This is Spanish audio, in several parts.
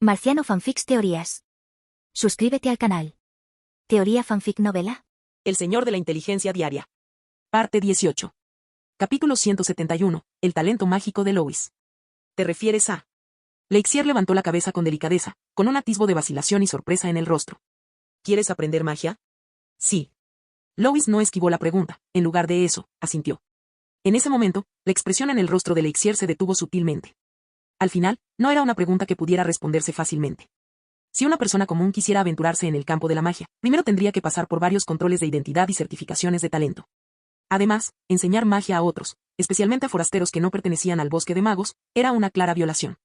Marciano Fanfics Teorías. Suscríbete al canal. Teoría Fanfic Novela. El Señor de la Inteligencia Diaria. Parte 18. Capítulo 171. El talento mágico de Lois. ¿Te refieres a? Lexier levantó la cabeza con delicadeza, con un atisbo de vacilación y sorpresa en el rostro. ¿Quieres aprender magia? Sí. Lois no esquivó la pregunta, en lugar de eso, asintió. En ese momento, la expresión en el rostro de Lexier se detuvo sutilmente. Al final, no era una pregunta que pudiera responderse fácilmente. Si una persona común quisiera aventurarse en el campo de la magia, primero tendría que pasar por varios controles de identidad y certificaciones de talento. Además, enseñar magia a otros, especialmente a forasteros que no pertenecían al bosque de magos, era una clara violación.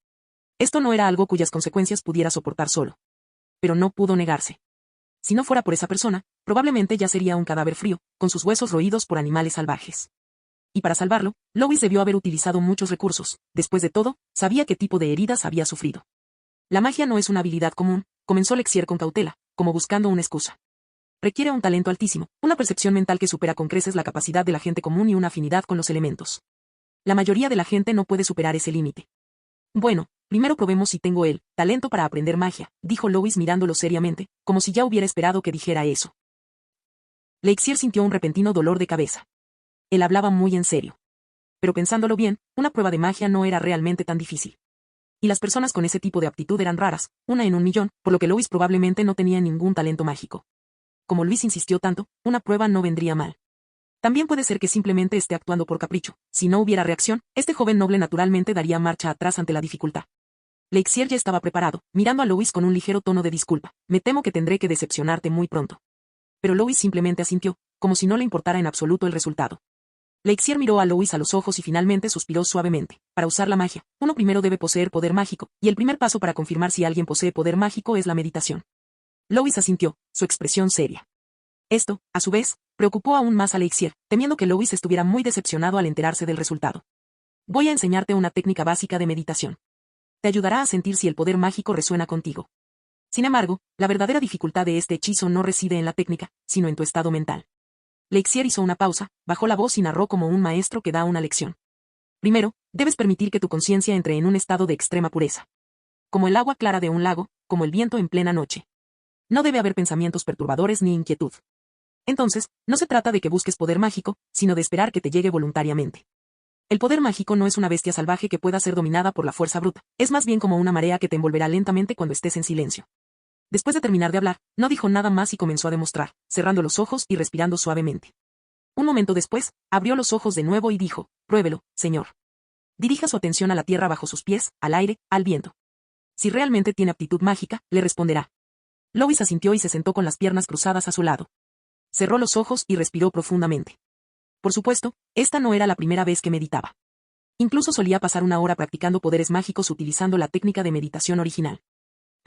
Esto no era algo cuyas consecuencias pudiera soportar solo. Pero no pudo negarse. Si no fuera por esa persona, probablemente ya sería un cadáver frío, con sus huesos roídos por animales salvajes. Y para salvarlo, Lois debió haber utilizado muchos recursos. Después de todo, sabía qué tipo de heridas había sufrido. La magia no es una habilidad común, comenzó Lexier con cautela, como buscando una excusa. Requiere un talento altísimo, una percepción mental que supera con creces la capacidad de la gente común y una afinidad con los elementos. La mayoría de la gente no puede superar ese límite. Bueno, primero probemos si tengo el talento para aprender magia, dijo Lois mirándolo seriamente, como si ya hubiera esperado que dijera eso. Lexier sintió un repentino dolor de cabeza. Él hablaba muy en serio. Pero pensándolo bien, una prueba de magia no era realmente tan difícil. Y las personas con ese tipo de aptitud eran raras, una en un millón, por lo que Lois probablemente no tenía ningún talento mágico. Como Luis insistió tanto, una prueba no vendría mal. También puede ser que simplemente esté actuando por capricho. Si no hubiera reacción, este joven noble naturalmente daría marcha atrás ante la dificultad. Lexier ya estaba preparado, mirando a Lois con un ligero tono de disculpa. Me temo que tendré que decepcionarte muy pronto. Pero Lois simplemente asintió, como si no le importara en absoluto el resultado. Lexier miró a Lois a los ojos y finalmente suspiró suavemente. Para usar la magia, uno primero debe poseer poder mágico, y el primer paso para confirmar si alguien posee poder mágico es la meditación. Lois asintió, su expresión seria. Esto, a su vez, preocupó aún más a Lexier, temiendo que Lois estuviera muy decepcionado al enterarse del resultado. Voy a enseñarte una técnica básica de meditación. Te ayudará a sentir si el poder mágico resuena contigo. Sin embargo, la verdadera dificultad de este hechizo no reside en la técnica, sino en tu estado mental. Lexier hizo una pausa, bajó la voz y narró como un maestro que da una lección. Primero, debes permitir que tu conciencia entre en un estado de extrema pureza. Como el agua clara de un lago, como el viento en plena noche. No debe haber pensamientos perturbadores ni inquietud. Entonces, no se trata de que busques poder mágico, sino de esperar que te llegue voluntariamente. El poder mágico no es una bestia salvaje que pueda ser dominada por la fuerza bruta, es más bien como una marea que te envolverá lentamente cuando estés en silencio. Después de terminar de hablar, no dijo nada más y comenzó a demostrar, cerrando los ojos y respirando suavemente. Un momento después, abrió los ojos de nuevo y dijo, pruébelo, señor. Dirija su atención a la tierra bajo sus pies, al aire, al viento. Si realmente tiene aptitud mágica, le responderá. Lois asintió y se sentó con las piernas cruzadas a su lado. Cerró los ojos y respiró profundamente. Por supuesto, esta no era la primera vez que meditaba. Incluso solía pasar una hora practicando poderes mágicos utilizando la técnica de meditación original.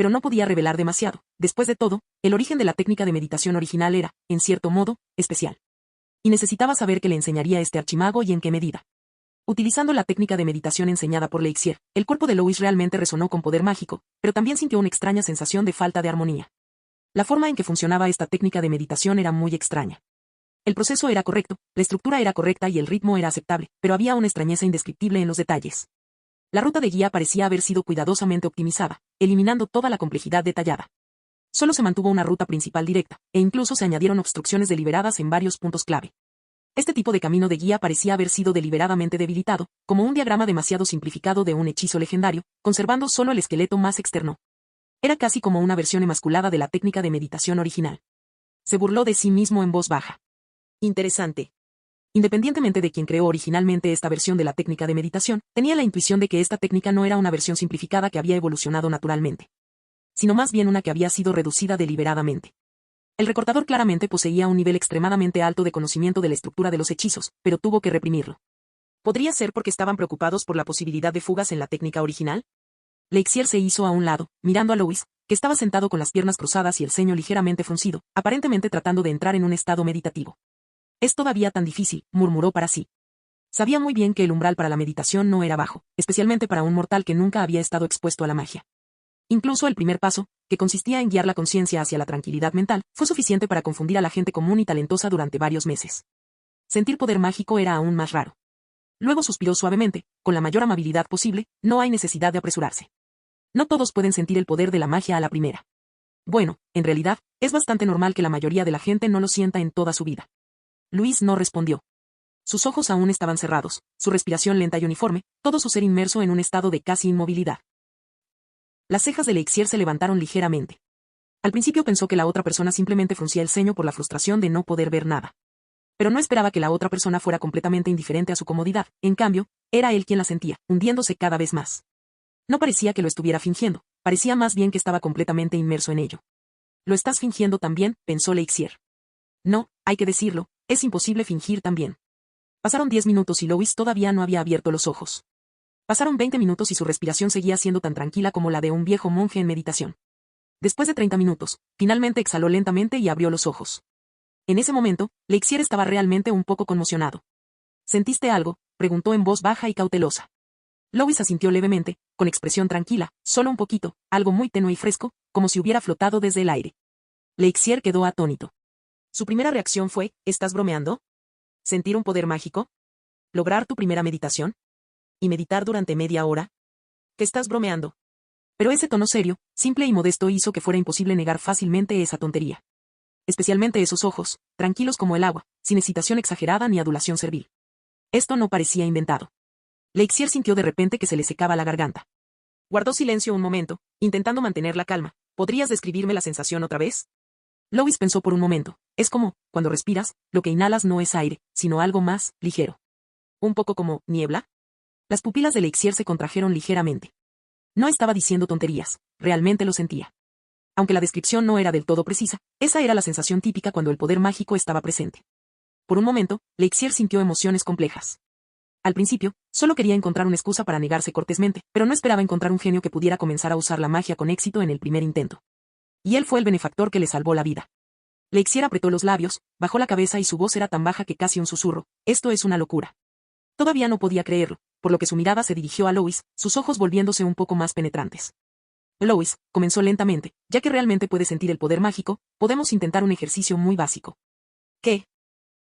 Pero no podía revelar demasiado. Después de todo, el origen de la técnica de meditación original era, en cierto modo, especial. Y necesitaba saber qué le enseñaría este archimago y en qué medida. Utilizando la técnica de meditación enseñada por Lexier, el cuerpo de Lois realmente resonó con poder mágico, pero también sintió una extraña sensación de falta de armonía. La forma en que funcionaba esta técnica de meditación era muy extraña. El proceso era correcto, la estructura era correcta y el ritmo era aceptable, pero había una extrañeza indescriptible en los detalles. La ruta de guía parecía haber sido cuidadosamente optimizada, eliminando toda la complejidad detallada. Solo se mantuvo una ruta principal directa, e incluso se añadieron obstrucciones deliberadas en varios puntos clave. Este tipo de camino de guía parecía haber sido deliberadamente debilitado, como un diagrama demasiado simplificado de un hechizo legendario, conservando solo el esqueleto más externo. Era casi como una versión emasculada de la técnica de meditación original. Se burló de sí mismo en voz baja. Interesante. Independientemente de quien creó originalmente esta versión de la técnica de meditación, tenía la intuición de que esta técnica no era una versión simplificada que había evolucionado naturalmente, sino más bien una que había sido reducida deliberadamente. El recortador claramente poseía un nivel extremadamente alto de conocimiento de la estructura de los hechizos, pero tuvo que reprimirlo. ¿Podría ser porque estaban preocupados por la posibilidad de fugas en la técnica original? Lexier se hizo a un lado, mirando a Lois, que estaba sentado con las piernas cruzadas y el ceño ligeramente fruncido, aparentemente tratando de entrar en un estado meditativo. Es todavía tan difícil, murmuró para sí. Sabía muy bien que el umbral para la meditación no era bajo, especialmente para un mortal que nunca había estado expuesto a la magia. Incluso el primer paso, que consistía en guiar la conciencia hacia la tranquilidad mental, fue suficiente para confundir a la gente común y talentosa durante varios meses. Sentir poder mágico era aún más raro. Luego suspiró suavemente, con la mayor amabilidad posible, no hay necesidad de apresurarse. No todos pueden sentir el poder de la magia a la primera. Bueno, en realidad, es bastante normal que la mayoría de la gente no lo sienta en toda su vida. Luis no respondió. Sus ojos aún estaban cerrados, su respiración lenta y uniforme, todo su ser inmerso en un estado de casi inmovilidad. Las cejas de Lexier se levantaron ligeramente. Al principio pensó que la otra persona simplemente fruncía el ceño por la frustración de no poder ver nada. Pero no esperaba que la otra persona fuera completamente indiferente a su comodidad, en cambio, era él quien la sentía, hundiéndose cada vez más. No parecía que lo estuviera fingiendo, parecía más bien que estaba completamente inmerso en ello. Lo estás fingiendo también, pensó Lexier. No, hay que decirlo, es imposible fingir también. Pasaron 10 minutos y Lois todavía no había abierto los ojos. Pasaron 20 minutos y su respiración seguía siendo tan tranquila como la de un viejo monje en meditación. Después de 30 minutos, finalmente exhaló lentamente y abrió los ojos. En ese momento, Lexier estaba realmente un poco conmocionado. ¿Sentiste algo?, preguntó en voz baja y cautelosa. Lois asintió levemente, con expresión tranquila, solo un poquito, algo muy tenue y fresco, como si hubiera flotado desde el aire. Lexier quedó atónito. Su primera reacción fue, ¿estás bromeando? ¿Sentir un poder mágico? ¿Lograr tu primera meditación? ¿Y meditar durante media hora? ¿Que estás bromeando? Pero ese tono serio, simple y modesto hizo que fuera imposible negar fácilmente esa tontería. Especialmente esos ojos, tranquilos como el agua, sin excitación exagerada ni adulación servil. Esto no parecía inventado. Lexier sintió de repente que se le secaba la garganta. Guardó silencio un momento, intentando mantener la calma. ¿Podrías describirme la sensación otra vez? Lois pensó por un momento. Es como, cuando respiras, lo que inhalas no es aire, sino algo más, ligero. ¿Un poco como, niebla? Las pupilas de Lexier se contrajeron ligeramente. No estaba diciendo tonterías, realmente lo sentía. Aunque la descripción no era del todo precisa, esa era la sensación típica cuando el poder mágico estaba presente. Por un momento, Lexier sintió emociones complejas. Al principio, solo quería encontrar una excusa para negarse cortésmente, pero no esperaba encontrar un genio que pudiera comenzar a usar la magia con éxito en el primer intento. Y él fue el benefactor que le salvó la vida. Lexier apretó los labios, bajó la cabeza y su voz era tan baja que casi un susurro. Esto es una locura. Todavía no podía creerlo, por lo que su mirada se dirigió a Lois, sus ojos volviéndose un poco más penetrantes. Lois, comenzó lentamente, ya que realmente puede sentir el poder mágico, podemos intentar un ejercicio muy básico. ¿Qué?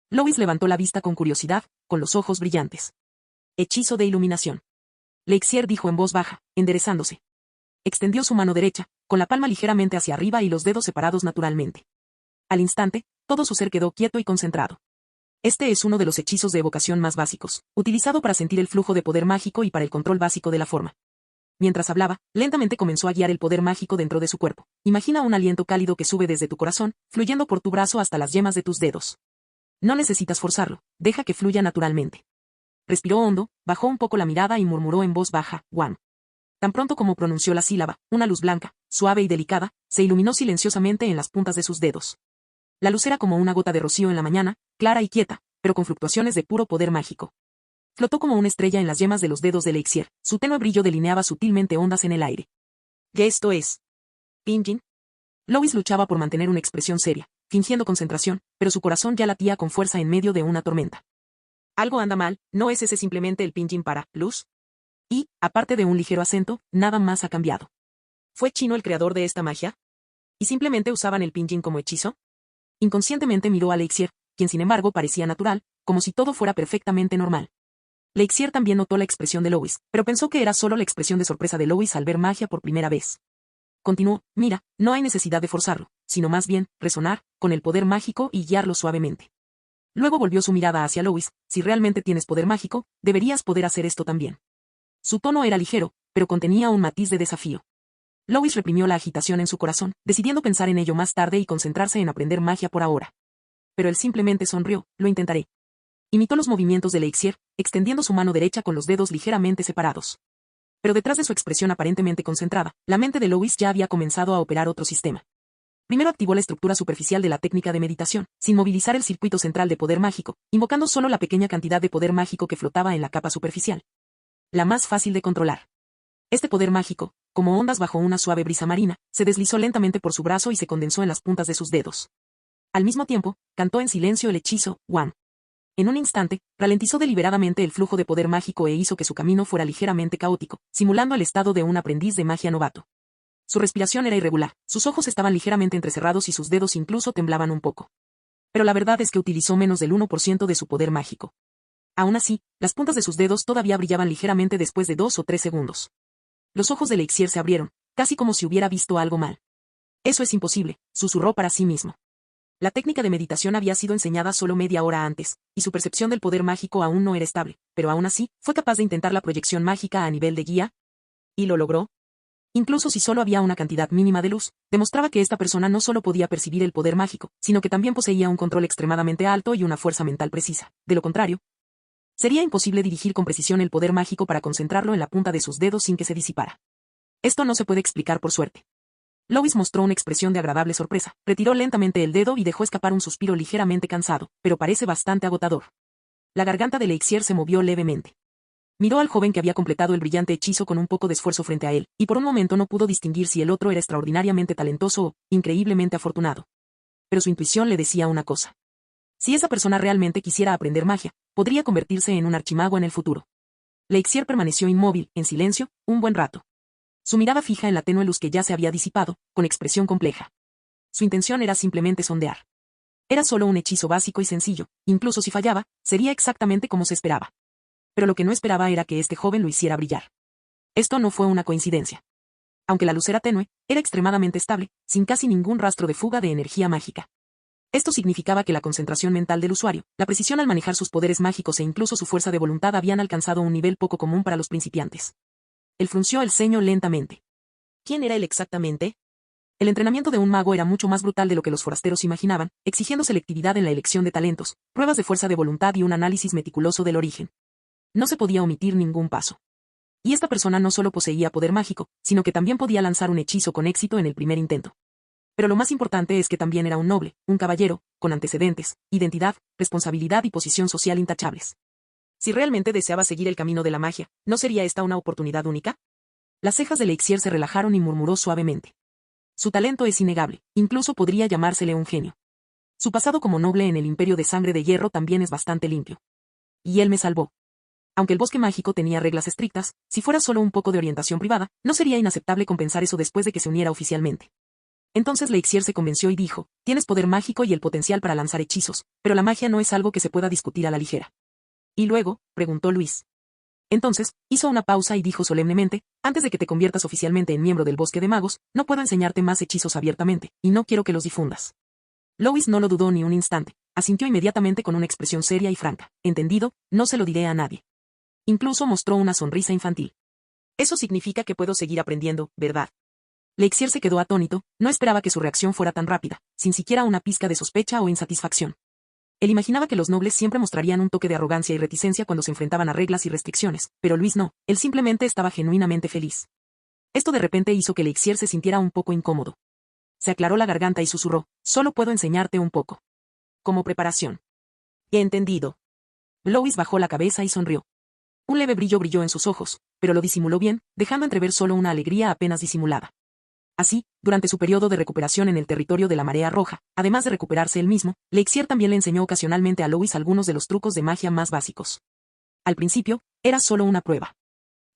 Lois levantó la vista con curiosidad, con los ojos brillantes. Hechizo de iluminación. Lexier dijo en voz baja, enderezándose. Extendió su mano derecha, con la palma ligeramente hacia arriba y los dedos separados naturalmente. Al instante, todo su ser quedó quieto y concentrado. Este es uno de los hechizos de evocación más básicos, utilizado para sentir el flujo de poder mágico y para el control básico de la forma. Mientras hablaba, lentamente comenzó a guiar el poder mágico dentro de su cuerpo. Imagina un aliento cálido que sube desde tu corazón, fluyendo por tu brazo hasta las yemas de tus dedos. No necesitas forzarlo, deja que fluya naturalmente. Respiró hondo, bajó un poco la mirada y murmuró en voz baja, Wam. Tan pronto como pronunció la sílaba, una luz blanca, suave y delicada, se iluminó silenciosamente en las puntas de sus dedos. La luz era como una gota de rocío en la mañana, clara y quieta, pero con fluctuaciones de puro poder mágico. Flotó como una estrella en las yemas de los dedos de Lexier, su tenue brillo delineaba sutilmente ondas en el aire. ¿Qué esto es? ¿Pinyin? Lois luchaba por mantener una expresión seria, fingiendo concentración, pero su corazón ya latía con fuerza en medio de una tormenta. Algo anda mal, ¿no es ese simplemente el pinyin para luz? Y, aparte de un ligero acento, nada más ha cambiado. ¿Fue Chino el creador de esta magia? ¿Y simplemente usaban el pinyin como hechizo? Inconscientemente miró a Lexier, quien sin embargo parecía natural, como si todo fuera perfectamente normal. Lexier también notó la expresión de Lois, pero pensó que era solo la expresión de sorpresa de Lois al ver magia por primera vez. Continuó, mira, no hay necesidad de forzarlo, sino más bien, resonar, con el poder mágico y guiarlo suavemente. Luego volvió su mirada hacia Lois, si realmente tienes poder mágico, deberías poder hacer esto también. Su tono era ligero, pero contenía un matiz de desafío. Lois reprimió la agitación en su corazón, decidiendo pensar en ello más tarde y concentrarse en aprender magia por ahora. Pero él simplemente sonrió, lo intentaré. Imitó los movimientos de Lexier, extendiendo su mano derecha con los dedos ligeramente separados. Pero detrás de su expresión aparentemente concentrada, la mente de Lois ya había comenzado a operar otro sistema. Primero activó la estructura superficial de la técnica de meditación, sin movilizar el circuito central de poder mágico, invocando solo la pequeña cantidad de poder mágico que flotaba en la capa superficial. La más fácil de controlar. Este poder mágico, como ondas bajo una suave brisa marina, se deslizó lentamente por su brazo y se condensó en las puntas de sus dedos. Al mismo tiempo, cantó en silencio el hechizo, Wam. En un instante, ralentizó deliberadamente el flujo de poder mágico e hizo que su camino fuera ligeramente caótico, simulando el estado de un aprendiz de magia novato. Su respiración era irregular, sus ojos estaban ligeramente entrecerrados y sus dedos incluso temblaban un poco. Pero la verdad es que utilizó menos del 1% de su poder mágico. Aún así, las puntas de sus dedos todavía brillaban ligeramente después de 2 o 3 segundos. Los ojos de Lexier se abrieron, casi como si hubiera visto algo mal. Eso es imposible, susurró para sí mismo. La técnica de meditación había sido enseñada solo media hora antes, y su percepción del poder mágico aún no era estable, pero aún así, fue capaz de intentar la proyección mágica a nivel de guía. ¿Y lo logró? Incluso si solo había una cantidad mínima de luz, demostraba que esta persona no solo podía percibir el poder mágico, sino que también poseía un control extremadamente alto y una fuerza mental precisa. De lo contrario, sería imposible dirigir con precisión el poder mágico para concentrarlo en la punta de sus dedos sin que se disipara. Esto no se puede explicar por suerte. Lois mostró una expresión de agradable sorpresa, retiró lentamente el dedo y dejó escapar un suspiro ligeramente cansado, pero parece bastante agotador. La garganta de Lexier se movió levemente. Miró al joven que había completado el brillante hechizo con un poco de esfuerzo frente a él, y por un momento no pudo distinguir si el otro era extraordinariamente talentoso o increíblemente afortunado. Pero su intuición le decía una cosa. Si esa persona realmente quisiera aprender magia, podría convertirse en un archimago en el futuro. Lexier permaneció inmóvil, en silencio, un buen rato. Su mirada fija en la tenue luz que ya se había disipado, con expresión compleja. Su intención era simplemente sondear. Era solo un hechizo básico y sencillo, incluso si fallaba, sería exactamente como se esperaba. Pero lo que no esperaba era que este joven lo hiciera brillar. Esto no fue una coincidencia. Aunque la luz era tenue, era extremadamente estable, sin casi ningún rastro de fuga de energía mágica. Esto significaba que la concentración mental del usuario, la precisión al manejar sus poderes mágicos e incluso su fuerza de voluntad habían alcanzado un nivel poco común para los principiantes. Él frunció el ceño lentamente. ¿Quién era él exactamente? El entrenamiento de un mago era mucho más brutal de lo que los forasteros imaginaban, exigiendo selectividad en la elección de talentos, pruebas de fuerza de voluntad y un análisis meticuloso del origen. No se podía omitir ningún paso. Y esta persona no solo poseía poder mágico, sino que también podía lanzar un hechizo con éxito en el primer intento. Pero lo más importante es que también era un noble, un caballero, con antecedentes, identidad, responsabilidad y posición social intachables. Si realmente deseaba seguir el camino de la magia, ¿no sería esta una oportunidad única? Las cejas de Lexier se relajaron y murmuró suavemente. Su talento es innegable, incluso podría llamársele un genio. Su pasado como noble en el Imperio de Sangre de Hierro también es bastante limpio. Y él me salvó. Aunque el bosque mágico tenía reglas estrictas, si fuera solo un poco de orientación privada, no sería inaceptable compensar eso después de que se uniera oficialmente. Entonces Lexier se convenció y dijo, tienes poder mágico y el potencial para lanzar hechizos, pero la magia no es algo que se pueda discutir a la ligera. ¿Y luego? Preguntó Luis. Entonces, hizo una pausa y dijo solemnemente, antes de que te conviertas oficialmente en miembro del Bosque de Magos, no puedo enseñarte más hechizos abiertamente, y no quiero que los difundas. Lois no lo dudó ni un instante, asintió inmediatamente con una expresión seria y franca. Entendido, no se lo diré a nadie. Incluso mostró una sonrisa infantil. Eso significa que puedo seguir aprendiendo, ¿verdad? Lexier se quedó atónito, no esperaba que su reacción fuera tan rápida, sin siquiera una pizca de sospecha o insatisfacción. Él imaginaba que los nobles siempre mostrarían un toque de arrogancia y reticencia cuando se enfrentaban a reglas y restricciones, pero Luis no, él simplemente estaba genuinamente feliz. Esto de repente hizo que Lexier se sintiera un poco incómodo. Se aclaró la garganta y susurró, solo puedo enseñarte un poco. Como preparación. He entendido. Lois bajó la cabeza y sonrió. Un leve brillo brilló en sus ojos, pero lo disimuló bien, dejando entrever solo una alegría apenas disimulada. Así, durante su periodo de recuperación en el territorio de la Marea Roja, además de recuperarse él mismo, Lexier también le enseñó ocasionalmente a Lois algunos de los trucos de magia más básicos. Al principio, era solo una prueba.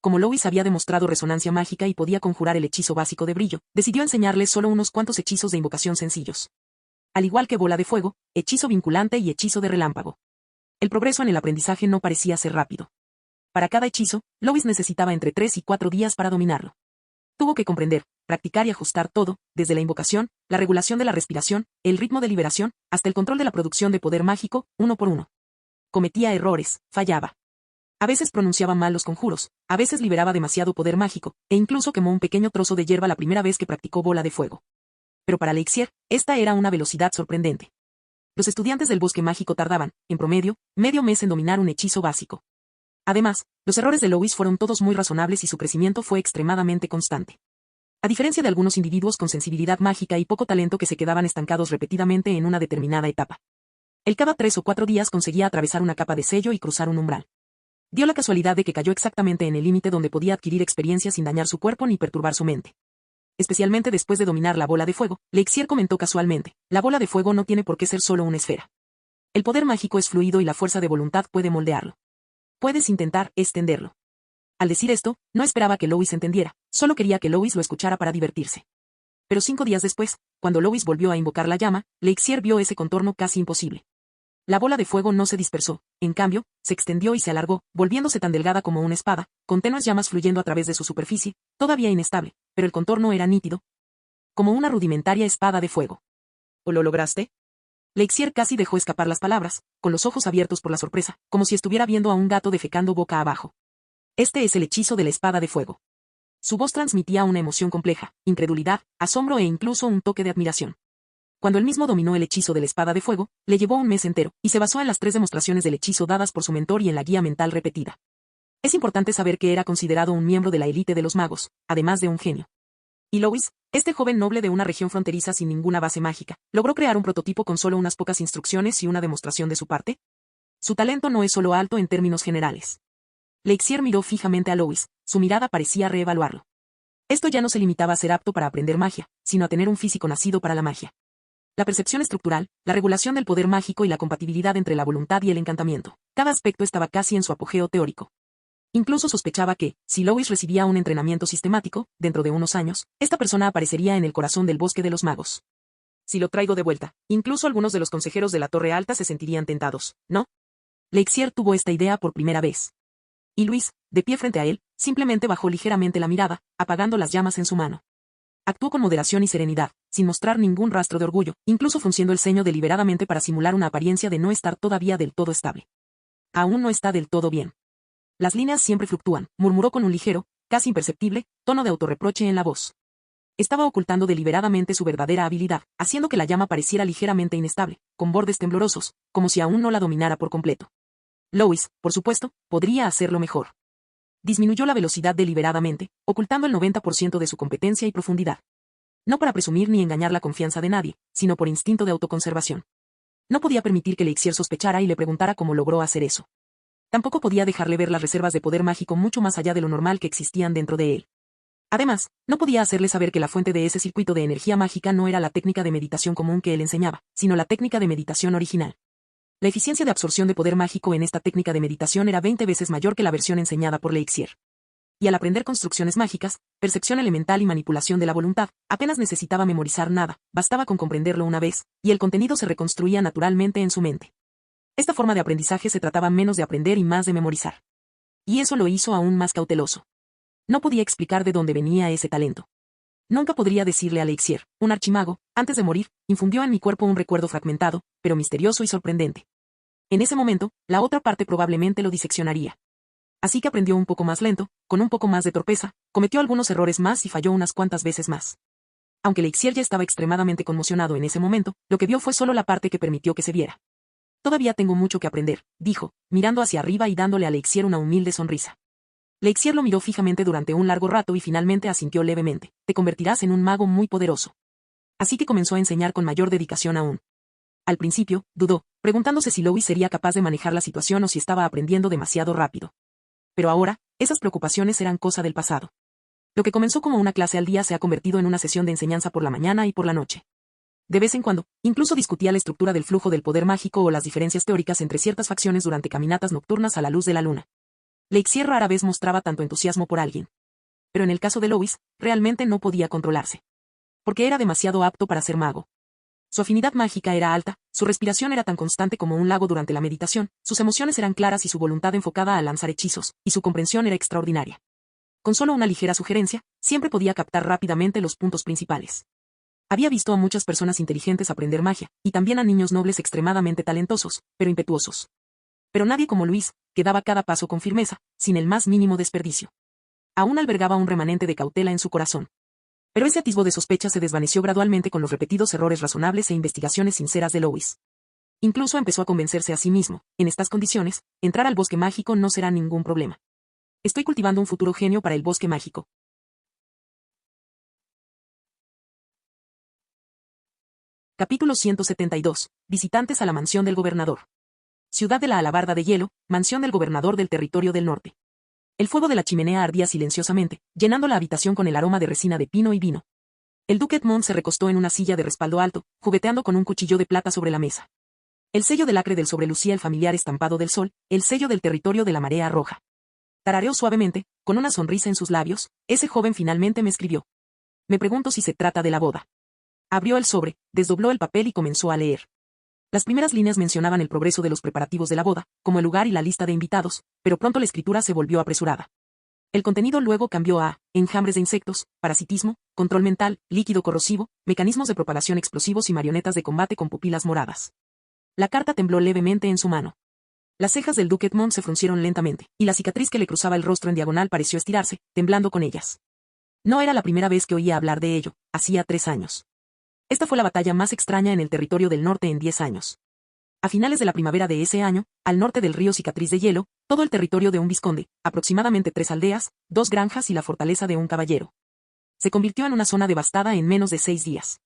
Como Lois había demostrado resonancia mágica y podía conjurar el hechizo básico de brillo, decidió enseñarle solo unos cuantos hechizos de invocación sencillos. Al igual que bola de fuego, hechizo vinculante y hechizo de relámpago. El progreso en el aprendizaje no parecía ser rápido. Para cada hechizo, Lois necesitaba entre 3 y 4 días para dominarlo. Tuvo que comprender, practicar y ajustar todo, desde la invocación, la regulación de la respiración, el ritmo de liberación, hasta el control de la producción de poder mágico, uno por uno. Cometía errores, fallaba. A veces pronunciaba mal los conjuros, a veces liberaba demasiado poder mágico, e incluso quemó un pequeño trozo de hierba la primera vez que practicó bola de fuego. Pero para Lexier, esta era una velocidad sorprendente. Los estudiantes del bosque mágico tardaban, en promedio, medio mes en dominar un hechizo básico. Además, los errores de Lois fueron todos muy razonables y su crecimiento fue extremadamente constante. A diferencia de algunos individuos con sensibilidad mágica y poco talento que se quedaban estancados repetidamente en una determinada etapa. Él cada 3 o 4 días conseguía atravesar una capa de sello y cruzar un umbral. Dio la casualidad de que cayó exactamente en el límite donde podía adquirir experiencia sin dañar su cuerpo ni perturbar su mente. Especialmente después de dominar la bola de fuego, Lexier comentó casualmente, la bola de fuego no tiene por qué ser solo una esfera. El poder mágico es fluido y la fuerza de voluntad puede moldearlo. Puedes intentar extenderlo. Al decir esto, no esperaba que Lois entendiera, solo quería que Lois lo escuchara para divertirse. Pero 5 días después, cuando Lois volvió a invocar la llama, Lexier vio ese contorno casi imposible. La bola de fuego no se dispersó, en cambio, se extendió y se alargó, volviéndose tan delgada como una espada, con tenues llamas fluyendo a través de su superficie, todavía inestable, pero el contorno era nítido, como una rudimentaria espada de fuego. ¿O lo lograste? Lexier casi dejó escapar las palabras, con los ojos abiertos por la sorpresa, como si estuviera viendo a un gato defecando boca abajo. Este es el hechizo de la espada de fuego. Su voz transmitía una emoción compleja, incredulidad, asombro e incluso un toque de admiración. Cuando él mismo dominó el hechizo de la espada de fuego, le llevó un mes entero, y se basó en las 3 demostraciones del hechizo dadas por su mentor y en la guía mental repetida. Es importante saber que era considerado un miembro de la élite de los magos, además de un genio. Y Louis, este joven noble de una región fronteriza sin ninguna base mágica, ¿logró crear un prototipo con solo unas pocas instrucciones y una demostración de su parte? Su talento no es solo alto en términos generales. Lexier miró fijamente a Louis, su mirada parecía reevaluarlo. Esto ya no se limitaba a ser apto para aprender magia, sino a tener un físico nacido para la magia. La percepción estructural, la regulación del poder mágico y la compatibilidad entre la voluntad y el encantamiento. Cada aspecto estaba casi en su apogeo teórico. Incluso sospechaba que, si Louis recibía un entrenamiento sistemático, dentro de unos años, esta persona aparecería en el corazón del bosque de los magos. Si lo traigo de vuelta, incluso algunos de los consejeros de la Torre Alta se sentirían tentados, ¿no? Lexier tuvo esta idea por primera vez. Y Luis, de pie frente a él, simplemente bajó ligeramente la mirada, apagando las llamas en su mano. Actuó con moderación y serenidad, sin mostrar ningún rastro de orgullo, incluso frunciendo el ceño deliberadamente para simular una apariencia de no estar todavía del todo estable. Aún no está del todo bien. Las líneas siempre fluctúan, murmuró con un ligero, casi imperceptible, tono de autorreproche en la voz. Estaba ocultando deliberadamente su verdadera habilidad, haciendo que la llama pareciera ligeramente inestable, con bordes temblorosos, como si aún no la dominara por completo. Louis, por supuesto, podría hacerlo mejor. Disminuyó la velocidad deliberadamente, ocultando el 90% de su competencia y profundidad. No para presumir ni engañar la confianza de nadie, sino por instinto de autoconservación. No podía permitir que Lexier sospechara y le preguntara cómo logró hacer eso. Tampoco podía dejarle ver las reservas de poder mágico mucho más allá de lo normal que existían dentro de él. Además, no podía hacerle saber que la fuente de ese circuito de energía mágica no era la técnica de meditación común que él enseñaba, sino la técnica de meditación original. La eficiencia de absorción de poder mágico en esta técnica de meditación era 20 veces mayor que la versión enseñada por Lexier. Y al aprender construcciones mágicas, percepción elemental y manipulación de la voluntad, apenas necesitaba memorizar nada, bastaba con comprenderlo una vez, y el contenido se reconstruía naturalmente en su mente. Esta forma de aprendizaje se trataba menos de aprender y más de memorizar. Y eso lo hizo aún más cauteloso. No podía explicar de dónde venía ese talento. Nunca podría decirle a Lexier, un archimago, antes de morir, infundió en mi cuerpo un recuerdo fragmentado, pero misterioso y sorprendente. En ese momento, la otra parte probablemente lo diseccionaría. Así que aprendió un poco más lento, con un poco más de torpeza, cometió algunos errores más y falló unas cuantas veces más. Aunque Lexier ya estaba extremadamente conmocionado en ese momento, lo que vio fue solo la parte que permitió que se viera. Todavía tengo mucho que aprender, dijo, mirando hacia arriba y dándole a Lexier una humilde sonrisa. Lexier lo miró fijamente durante un largo rato y finalmente asintió levemente. Te convertirás en un mago muy poderoso. Así que comenzó a enseñar con mayor dedicación aún. Al principio, dudó, preguntándose si Louis sería capaz de manejar la situación o si estaba aprendiendo demasiado rápido. Pero ahora, esas preocupaciones eran cosa del pasado. Lo que comenzó como una clase al día se ha convertido en una sesión de enseñanza por la mañana y por la noche. De vez en cuando, incluso discutía la estructura del flujo del poder mágico o las diferencias teóricas entre ciertas facciones durante caminatas nocturnas a la luz de la luna. Lexier rara vez mostraba tanto entusiasmo por alguien. Pero en el caso de Louis, realmente no podía controlarse. Porque era demasiado apto para ser mago. Su afinidad mágica era alta, su respiración era tan constante como un lago durante la meditación, sus emociones eran claras y su voluntad enfocada a lanzar hechizos, y su comprensión era extraordinaria. Con solo una ligera sugerencia, siempre podía captar rápidamente los puntos principales. Había visto a muchas personas inteligentes aprender magia, y también a niños nobles extremadamente talentosos, pero impetuosos. Pero nadie como Luis, que daba cada paso con firmeza, sin el más mínimo desperdicio. Aún albergaba un remanente de cautela en su corazón. Pero ese atisbo de sospecha se desvaneció gradualmente con los repetidos errores razonables e investigaciones sinceras de Louis. Incluso empezó a convencerse a sí mismo, en estas condiciones, entrar al bosque mágico no será ningún problema. Estoy cultivando un futuro genio para el bosque mágico. Capítulo 172. Visitantes a la mansión del gobernador. Ciudad de la Alabarda de Hielo, mansión del gobernador del Territorio del Norte. El fuego de la chimenea ardía silenciosamente, llenando la habitación con el aroma de resina de pino y vino. El duque Edmond se recostó en una silla de respaldo alto, jugueteando con un cuchillo de plata sobre la mesa. El sello del acre del sobre lucía el familiar estampado del sol, el sello del territorio de la marea roja. Tarareó suavemente, con una sonrisa en sus labios, ese joven finalmente me escribió. Me pregunto si se trata de la boda. Abrió el sobre, desdobló el papel y comenzó a leer. Las primeras líneas mencionaban el progreso de los preparativos de la boda, como el lugar y la lista de invitados, pero pronto la escritura se volvió apresurada. El contenido luego cambió a enjambres de insectos, parasitismo, control mental, líquido corrosivo, mecanismos de propagación explosivos y marionetas de combate con pupilas moradas. La carta tembló levemente en su mano. Las cejas del duque Edmond se fruncieron lentamente, y la cicatriz que le cruzaba el rostro en diagonal pareció estirarse, temblando con ellas. No era la primera vez que oía hablar de ello, hacía 3 años. Esta fue la batalla más extraña en el territorio del norte en 10 años. A finales de la primavera de ese año, al norte del río Cicatriz de Hielo, todo el territorio de un vizconde, aproximadamente 3 aldeas, 2 granjas y la fortaleza de un caballero, se convirtió en una zona devastada en menos de 6 días.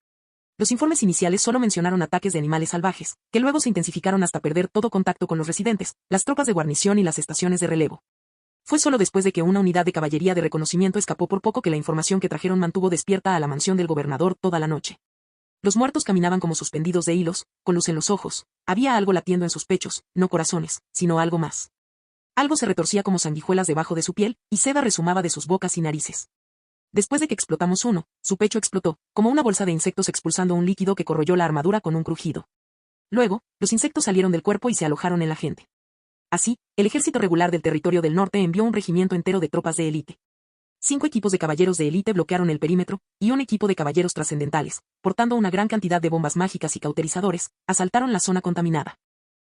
Los informes iniciales solo mencionaron ataques de animales salvajes, que luego se intensificaron hasta perder todo contacto con los residentes, las tropas de guarnición y las estaciones de relevo. Fue solo después de que una unidad de caballería de reconocimiento escapó por poco que la información que trajeron mantuvo despierta a la mansión del gobernador toda la noche. Los muertos caminaban como suspendidos de hilos, con luz en los ojos, había algo latiendo en sus pechos, no corazones, sino algo más. Algo se retorcía como sanguijuelas debajo de su piel, y seda resumaba de sus bocas y narices. Después de que explotamos uno, su pecho explotó, como una bolsa de insectos expulsando un líquido que corroyó la armadura con un crujido. Luego, los insectos salieron del cuerpo y se alojaron en la gente. Así, el ejército regular del territorio del norte envió un regimiento entero de tropas de élite. 5 equipos de caballeros de élite bloquearon el perímetro, y un equipo de caballeros trascendentales, portando una gran cantidad de bombas mágicas y cauterizadores, asaltaron la zona contaminada.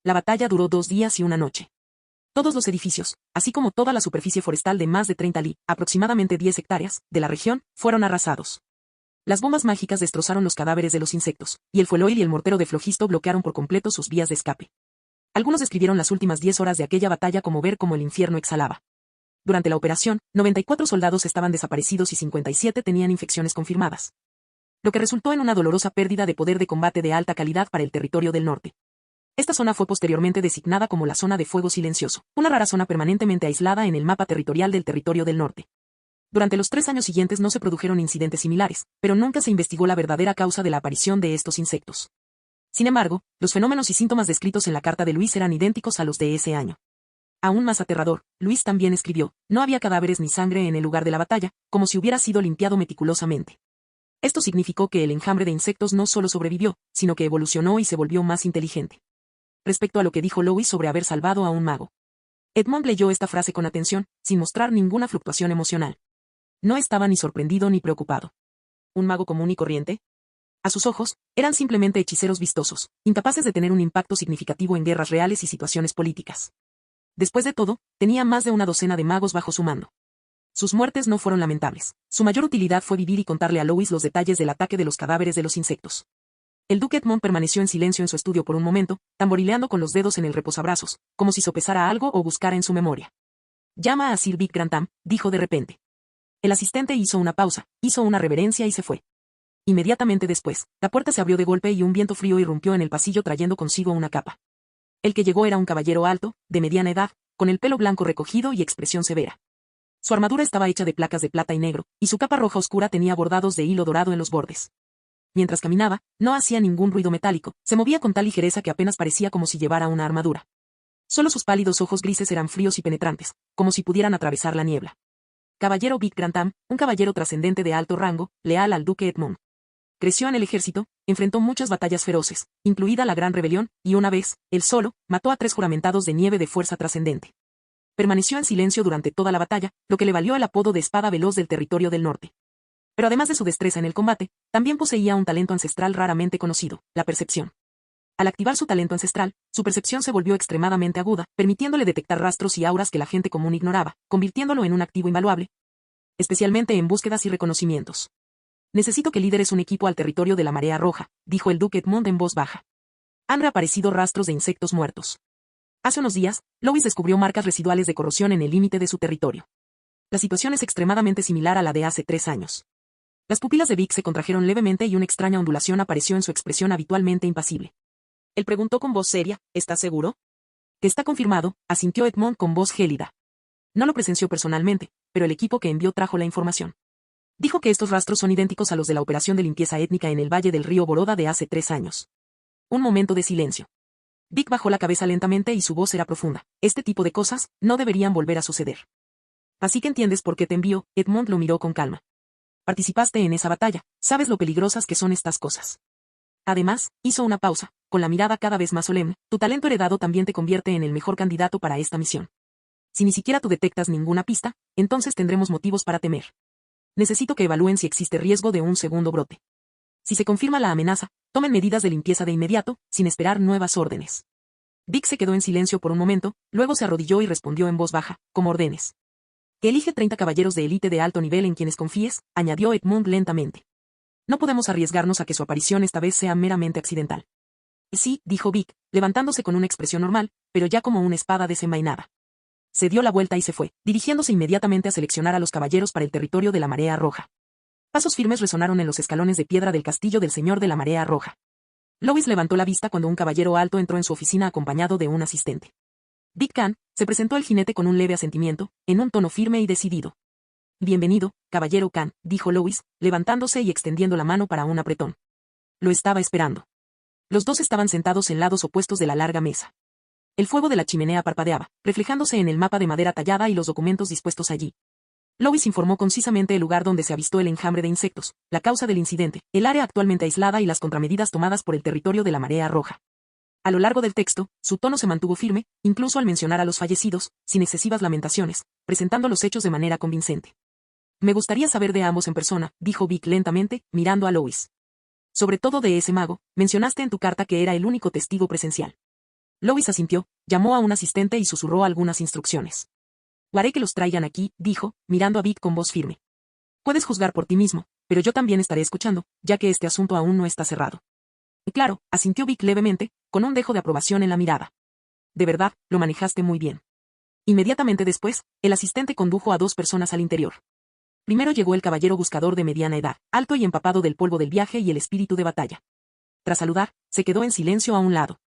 La batalla duró 2 días y una noche. Todos los edificios, así como toda la superficie forestal de más de 30 li, aproximadamente 10 hectáreas, de la región, fueron arrasados. Las bombas mágicas destrozaron los cadáveres de los insectos, y el fueloil y el mortero de Flogisto bloquearon por completo sus vías de escape. Algunos describieron las últimas 10 horas de aquella batalla como ver cómo el infierno exhalaba. Durante la operación, 94 soldados estaban desaparecidos y 57 tenían infecciones confirmadas, lo que resultó en una dolorosa pérdida de poder de combate de alta calidad para el territorio del norte. Esta zona fue posteriormente designada como la zona de fuego silencioso, una rara zona permanentemente aislada en el mapa territorial del territorio del norte. Durante los 3 años siguientes no se produjeron incidentes similares, pero nunca se investigó la verdadera causa de la aparición de estos insectos. Sin embargo, los fenómenos y síntomas descritos en la carta de Luis eran idénticos a los de ese año. Aún más aterrador, Luis también escribió, no había cadáveres ni sangre en el lugar de la batalla, como si hubiera sido limpiado meticulosamente. Esto significó que el enjambre de insectos no solo sobrevivió, sino que evolucionó y se volvió más inteligente. Respecto a lo que dijo Louis sobre haber salvado a un mago, Edmond leyó esta frase con atención, sin mostrar ninguna fluctuación emocional. No estaba ni sorprendido ni preocupado. ¿Un mago común y corriente? A sus ojos, eran simplemente hechiceros vistosos, incapaces de tener un impacto significativo en guerras reales y situaciones políticas. Después de todo, tenía más de una docena de magos bajo su mando. Sus muertes no fueron lamentables. Su mayor utilidad fue vivir y contarle a Louis los detalles del ataque de los cadáveres de los insectos. El duque Edmond permaneció en silencio en su estudio por un momento, tamborileando con los dedos en el reposabrazos, como si sopesara algo o buscara en su memoria. Llama a Sir Vic Grantham, dijo de repente. El asistente hizo una pausa, hizo una reverencia y se fue. Inmediatamente después, la puerta se abrió de golpe y un viento frío irrumpió en el pasillo trayendo consigo una capa. El que llegó era un caballero alto, de mediana edad, con el pelo blanco recogido y expresión severa. Su armadura estaba hecha de placas de plata y negro, y su capa roja oscura tenía bordados de hilo dorado en los bordes. Mientras caminaba, no hacía ningún ruido metálico, se movía con tal ligereza que apenas parecía como si llevara una armadura. Solo sus pálidos ojos grises eran fríos y penetrantes, como si pudieran atravesar la niebla. Caballero Vic Grantham, un caballero trascendente de alto rango, leal al duque Edmond. Creció en el ejército, enfrentó muchas batallas feroces, incluida la Gran Rebelión, y una vez, él solo, mató a 3 juramentados de nieve de fuerza trascendente. Permaneció en silencio durante toda la batalla, lo que le valió el apodo de espada veloz del territorio del norte. Pero además de su destreza en el combate, también poseía un talento ancestral raramente conocido, la percepción. Al activar su talento ancestral, su percepción se volvió extremadamente aguda, permitiéndole detectar rastros y auras que la gente común ignoraba, convirtiéndolo en un activo invaluable, especialmente en búsquedas y reconocimientos. Necesito que lideres un equipo al territorio de la Marea Roja, dijo el duque Edmond en voz baja. Han reaparecido rastros de insectos muertos. Hace unos días, Louis descubrió marcas residuales de corrosión en el límite de su territorio. La situación es extremadamente similar a la de hace 3 años. Las pupilas de Vic se contrajeron levemente y una extraña ondulación apareció en su expresión habitualmente impasible. Él preguntó con voz seria, ¿estás seguro? Que está confirmado, asintió Edmond con voz gélida. No lo presenció personalmente, pero el equipo que envió trajo la información. Dijo que estos rastros son idénticos a los de la operación de limpieza étnica en el valle del río Boroda de hace 3 años. Un momento de silencio. Vic bajó la cabeza lentamente y su voz era profunda. Este tipo de cosas no deberían volver a suceder. Así que entiendes por qué te envió, Edmond lo miró con calma. Participaste en esa batalla, sabes lo peligrosas que son estas cosas. Además, hizo una pausa, con la mirada cada vez más solemne, tu talento heredado también te convierte en el mejor candidato para esta misión. Si ni siquiera tú detectas ninguna pista, entonces tendremos motivos para temer. Necesito que evalúen si existe riesgo de un segundo brote. Si se confirma la amenaza, tomen medidas de limpieza de inmediato, sin esperar nuevas órdenes. Vic se quedó en silencio por un momento, luego se arrodilló y respondió en voz baja, como órdenes. Que elige 30 caballeros de élite de alto nivel en quienes confíes, añadió Edmund lentamente. No podemos arriesgarnos a que su aparición esta vez sea meramente accidental. Sí, dijo Vic, levantándose con una expresión normal, pero ya como una espada desenvainada. Se dio la vuelta y se fue, dirigiéndose inmediatamente a seleccionar a los caballeros para el territorio de la Marea Roja. Pasos firmes resonaron en los escalones de piedra del castillo del señor de la Marea Roja. Lois levantó la vista cuando un caballero alto entró en su oficina acompañado de un asistente. Vic Khan, se presentó el jinete con un leve asentimiento, en un tono firme y decidido. Bienvenido, caballero Khan, dijo Lois, levantándose y extendiendo la mano para un apretón. Lo estaba esperando. Los dos estaban sentados en lados opuestos de la larga mesa. El fuego de la chimenea parpadeaba, reflejándose en el mapa de madera tallada y los documentos dispuestos allí. Lois informó concisamente el lugar donde se avistó el enjambre de insectos, la causa del incidente, el área actualmente aislada y las contramedidas tomadas por el territorio de la Marea Roja. A lo largo del texto, su tono se mantuvo firme, incluso al mencionar a los fallecidos, sin excesivas lamentaciones, presentando los hechos de manera convincente. Me gustaría saber de ambos en persona, dijo Vic lentamente, mirando a Lois. Sobre todo de ese mago, mencionaste en tu carta que era el único testigo presencial. Lois asintió, llamó a un asistente y susurró algunas instrucciones. Haré que los traigan aquí, dijo, mirando a Vic con voz firme. Puedes juzgar por ti mismo, pero yo también estaré escuchando, ya que este asunto aún no está cerrado. Claro, asintió Vic levemente, con un dejo de aprobación en la mirada. De verdad, lo manejaste muy bien. Inmediatamente después, el asistente condujo a 2 personas al interior. Primero llegó el caballero buscador de mediana edad, alto y empapado del polvo del viaje y el espíritu de batalla. Tras saludar, se quedó en silencio a un lado.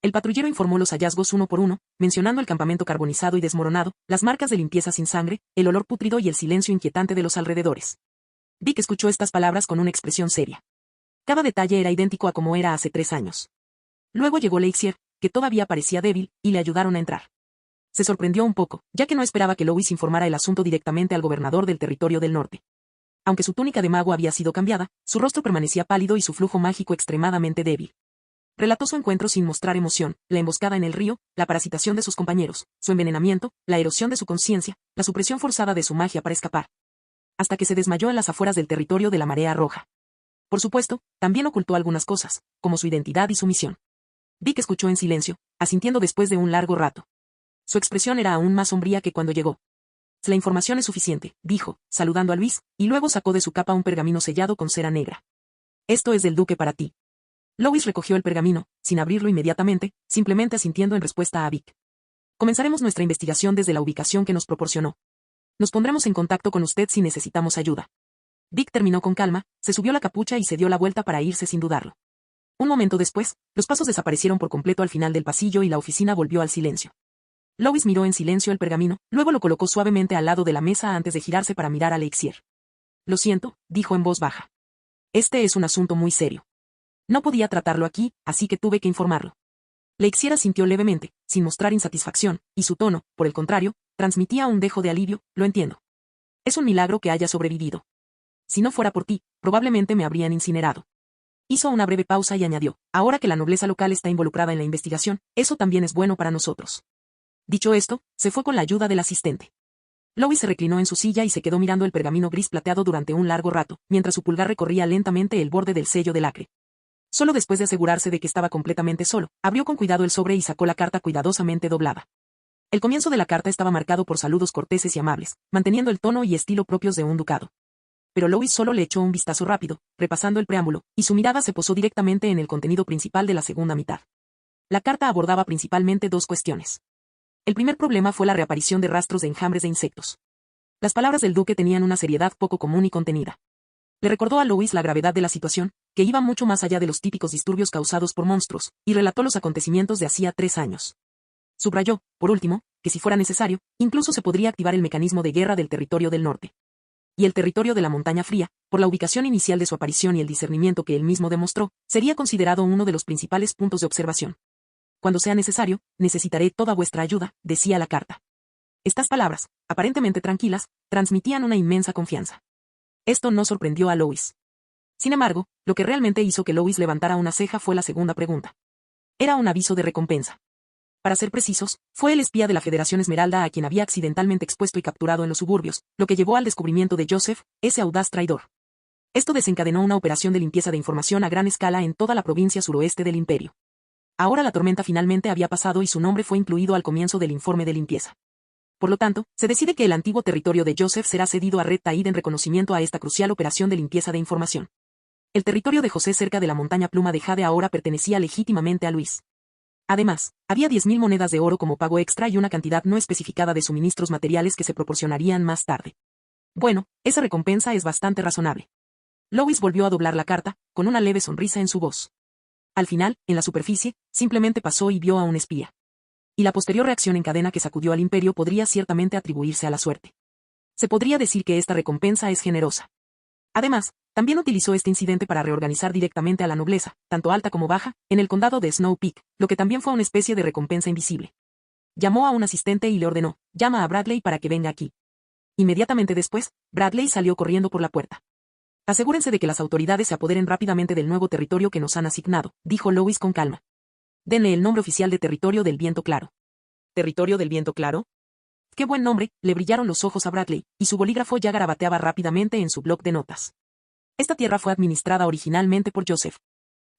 El patrullero informó los hallazgos uno por uno, mencionando el campamento carbonizado y desmoronado, las marcas de limpieza sin sangre, el olor pútrido y el silencio inquietante de los alrededores. Vic escuchó estas palabras con una expresión seria. Cada detalle era idéntico a como era hace 3 años. Luego llegó Lexier, que todavía parecía débil, y le ayudaron a entrar. Se sorprendió un poco, ya que no esperaba que Lois informara el asunto directamente al gobernador del territorio del norte. Aunque su túnica de mago había sido cambiada, su rostro permanecía pálido y su flujo mágico extremadamente débil. Relató su encuentro sin mostrar emoción, la emboscada en el río, la parasitación de sus compañeros, su envenenamiento, la erosión de su conciencia, la supresión forzada de su magia para escapar. Hasta que se desmayó en las afueras del territorio de la Marea Roja. Por supuesto, también ocultó algunas cosas, como su identidad y su misión. Vic escuchó en silencio, asintiendo después de un largo rato. Su expresión era aún más sombría que cuando llegó. La información es suficiente, dijo, saludando a Luis, y luego sacó de su capa un pergamino sellado con cera negra. Esto es del duque para ti. Lois recogió el pergamino, sin abrirlo inmediatamente, simplemente asintiendo en respuesta a Vic. Comenzaremos nuestra investigación desde la ubicación que nos proporcionó. Nos pondremos en contacto con usted si necesitamos ayuda. Vic terminó con calma, se subió la capucha y se dio la vuelta para irse sin dudarlo. Un momento después, los pasos desaparecieron por completo al final del pasillo y la oficina volvió al silencio. Lois miró en silencio el pergamino, luego lo colocó suavemente al lado de la mesa antes de girarse para mirar a Lexier. Lo siento, dijo en voz baja. Este es un asunto muy serio. No podía tratarlo aquí, así que tuve que informarlo. Lexier asintió levemente, sin mostrar insatisfacción, y su tono, por el contrario, transmitía un dejo de alivio, lo entiendo. Es un milagro que haya sobrevivido. Si no fuera por ti, probablemente me habrían incinerado. Hizo una breve pausa y añadió, ahora que la nobleza local está involucrada en la investigación, eso también es bueno para nosotros. Dicho esto, se fue con la ayuda del asistente. Lois se reclinó en su silla y se quedó mirando el pergamino gris plateado durante un largo rato, mientras su pulgar recorría lentamente el borde del sello de lacre. Solo después de asegurarse de que estaba completamente solo, abrió con cuidado el sobre y sacó la carta cuidadosamente doblada. El comienzo de la carta estaba marcado por saludos corteses y amables, manteniendo el tono y estilo propios de un ducado. Pero Lois solo le echó un vistazo rápido, repasando el preámbulo, y su mirada se posó directamente en el contenido principal de la segunda mitad. La carta abordaba principalmente 2 cuestiones. El primer problema fue la reaparición de rastros de enjambres de insectos. Las palabras del duque tenían una seriedad poco común y contenida. Le recordó a Lois la gravedad de la situación, que iba mucho más allá de los típicos disturbios causados por monstruos, y relató los acontecimientos de hacía 3 años. Subrayó, por último, que si fuera necesario, incluso se podría activar el mecanismo de guerra del territorio del norte. Y el territorio de la Montaña Fría, por la ubicación inicial de su aparición y el discernimiento que él mismo demostró, sería considerado uno de los principales puntos de observación. Cuando sea necesario, necesitaré toda vuestra ayuda, decía la carta. Estas palabras, aparentemente tranquilas, transmitían una inmensa confianza. Esto no sorprendió a Lois. Sin embargo, lo que realmente hizo que Lois levantara una ceja fue la segunda pregunta. Era un aviso de recompensa. Para ser precisos, fue el espía de la Federación Esmeralda a quien había accidentalmente expuesto y capturado en los suburbios, lo que llevó al descubrimiento de Joseph, ese audaz traidor. Esto desencadenó una operación de limpieza de información a gran escala en toda la provincia suroeste del imperio. Ahora la tormenta finalmente había pasado y su nombre fue incluido al comienzo del informe de limpieza. Por lo tanto, se decide que el antiguo territorio de Joseph será cedido a Red Taid en reconocimiento a esta crucial operación de limpieza de información. El territorio de José cerca de la montaña Pluma de Jade ahora pertenecía legítimamente a Luis. Además, había 10.000 monedas de oro como pago extra y una cantidad no especificada de suministros materiales que se proporcionarían más tarde. Bueno, esa recompensa es bastante razonable. Lois volvió a doblar la carta, con una leve sonrisa en su voz. Al final, en la superficie, simplemente pasó y vio a un espía. Y la posterior reacción en cadena que sacudió al imperio podría ciertamente atribuirse a la suerte. Se podría decir que esta recompensa es generosa. Además, también utilizó este incidente para reorganizar directamente a la nobleza, tanto alta como baja, en el condado de Snow Peak, lo que también fue una especie de recompensa invisible. Llamó a un asistente y le ordenó, llama a Bradley para que venga aquí. Inmediatamente después, Bradley salió corriendo por la puerta. Asegúrense de que las autoridades se apoderen rápidamente del nuevo territorio que nos han asignado, dijo Lois con calma. Denle el nombre oficial de Territorio del Viento Claro. ¿Territorio del Viento Claro? ¡Qué buen nombre! Le brillaron los ojos a Bradley, y su bolígrafo ya garabateaba rápidamente en su bloc de notas. Esta tierra fue administrada originalmente por Joseph.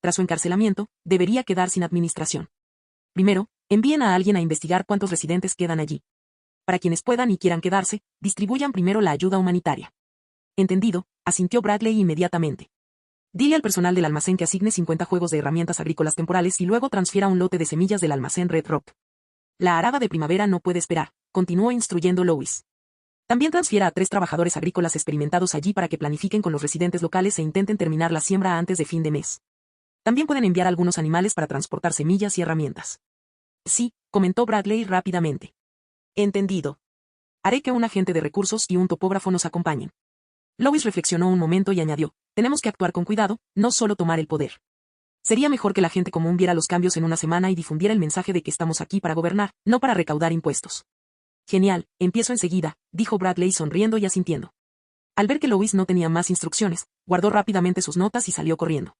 Tras su encarcelamiento, debería quedar sin administración. Primero, envíen a alguien a investigar cuántos residentes quedan allí. Para quienes puedan y quieran quedarse, distribuyan primero la ayuda humanitaria. Entendido, asintió Bradley inmediatamente. Dile al personal del almacén que asigne 50 juegos de herramientas agrícolas temporales y luego transfiera un lote de semillas del almacén Red Rock. La arada de primavera no puede esperar, continuó instruyendo Lois. También transfiera a 3 trabajadores agrícolas experimentados allí para que planifiquen con los residentes locales e intenten terminar la siembra antes de fin de mes. También pueden enviar algunos animales para transportar semillas y herramientas. Sí, comentó Bradley rápidamente. Entendido. Haré que un agente de recursos y un topógrafo nos acompañen. Lois reflexionó un momento y añadió, tenemos que actuar con cuidado, no solo tomar el poder. Sería mejor que la gente común viera los cambios en una semana y difundiera el mensaje de que estamos aquí para gobernar, no para recaudar impuestos. Genial, empiezo enseguida, dijo Bradley sonriendo y asintiendo. Al ver que Lois no tenía más instrucciones, guardó rápidamente sus notas y salió corriendo.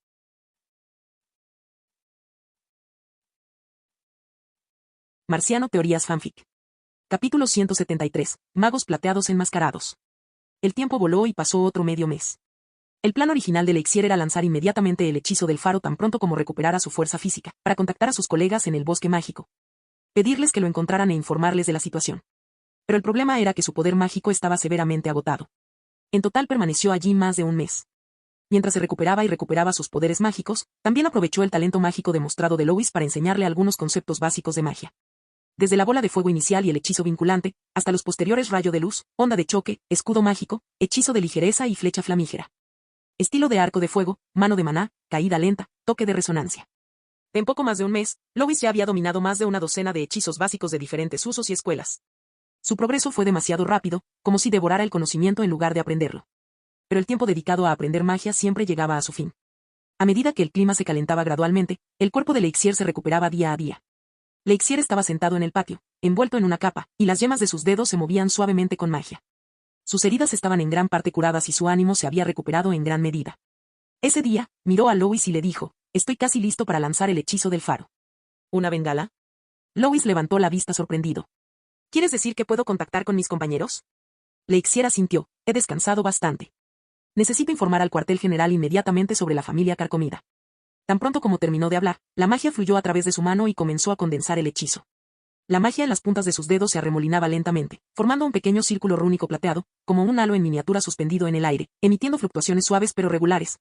Marciano Teorías Fanfic. Capítulo 173. Magos plateados enmascarados. El tiempo voló y pasó otro medio mes. El plan original de Leixier era lanzar inmediatamente el hechizo del faro tan pronto como recuperara su fuerza física, para contactar a sus colegas en el bosque mágico. Pedirles que lo encontraran e informarles de la situación. Pero el problema era que su poder mágico estaba severamente agotado. En total permaneció allí más de un mes. Mientras se recuperaba y recuperaba sus poderes mágicos, también aprovechó el talento mágico demostrado de Lois para enseñarle algunos conceptos básicos de magia. Desde la bola de fuego inicial y el hechizo vinculante, hasta los posteriores rayo de luz, onda de choque, escudo mágico, hechizo de ligereza y flecha flamígera. Estilo de arco de fuego, mano de maná, caída lenta, toque de resonancia. En poco más de un mes, Lois ya había dominado más de una docena de hechizos básicos de diferentes usos y escuelas. Su progreso fue demasiado rápido, como si devorara el conocimiento en lugar de aprenderlo. Pero el tiempo dedicado a aprender magia siempre llegaba a su fin. A medida que el clima se calentaba gradualmente, el cuerpo de Leixier se recuperaba día a día. Leixier estaba sentado en el patio, envuelto en una capa, y las yemas de sus dedos se movían suavemente con magia. Sus heridas estaban en gran parte curadas y su ánimo se había recuperado en gran medida. Ese día, miró a Lois y le dijo, estoy casi listo para lanzar el hechizo del faro. ¿Una bengala? Lois levantó la vista sorprendido. ¿Quieres decir que puedo contactar con mis compañeros? Leixier asintió, he descansado bastante. Necesito informar al cuartel general inmediatamente sobre la familia carcomida. Tan pronto como terminó de hablar, la magia fluyó a través de su mano y comenzó a condensar el hechizo. La magia en las puntas de sus dedos se arremolinaba lentamente, formando un pequeño círculo rúnico plateado, como un halo en miniatura suspendido en el aire, emitiendo fluctuaciones suaves pero regulares,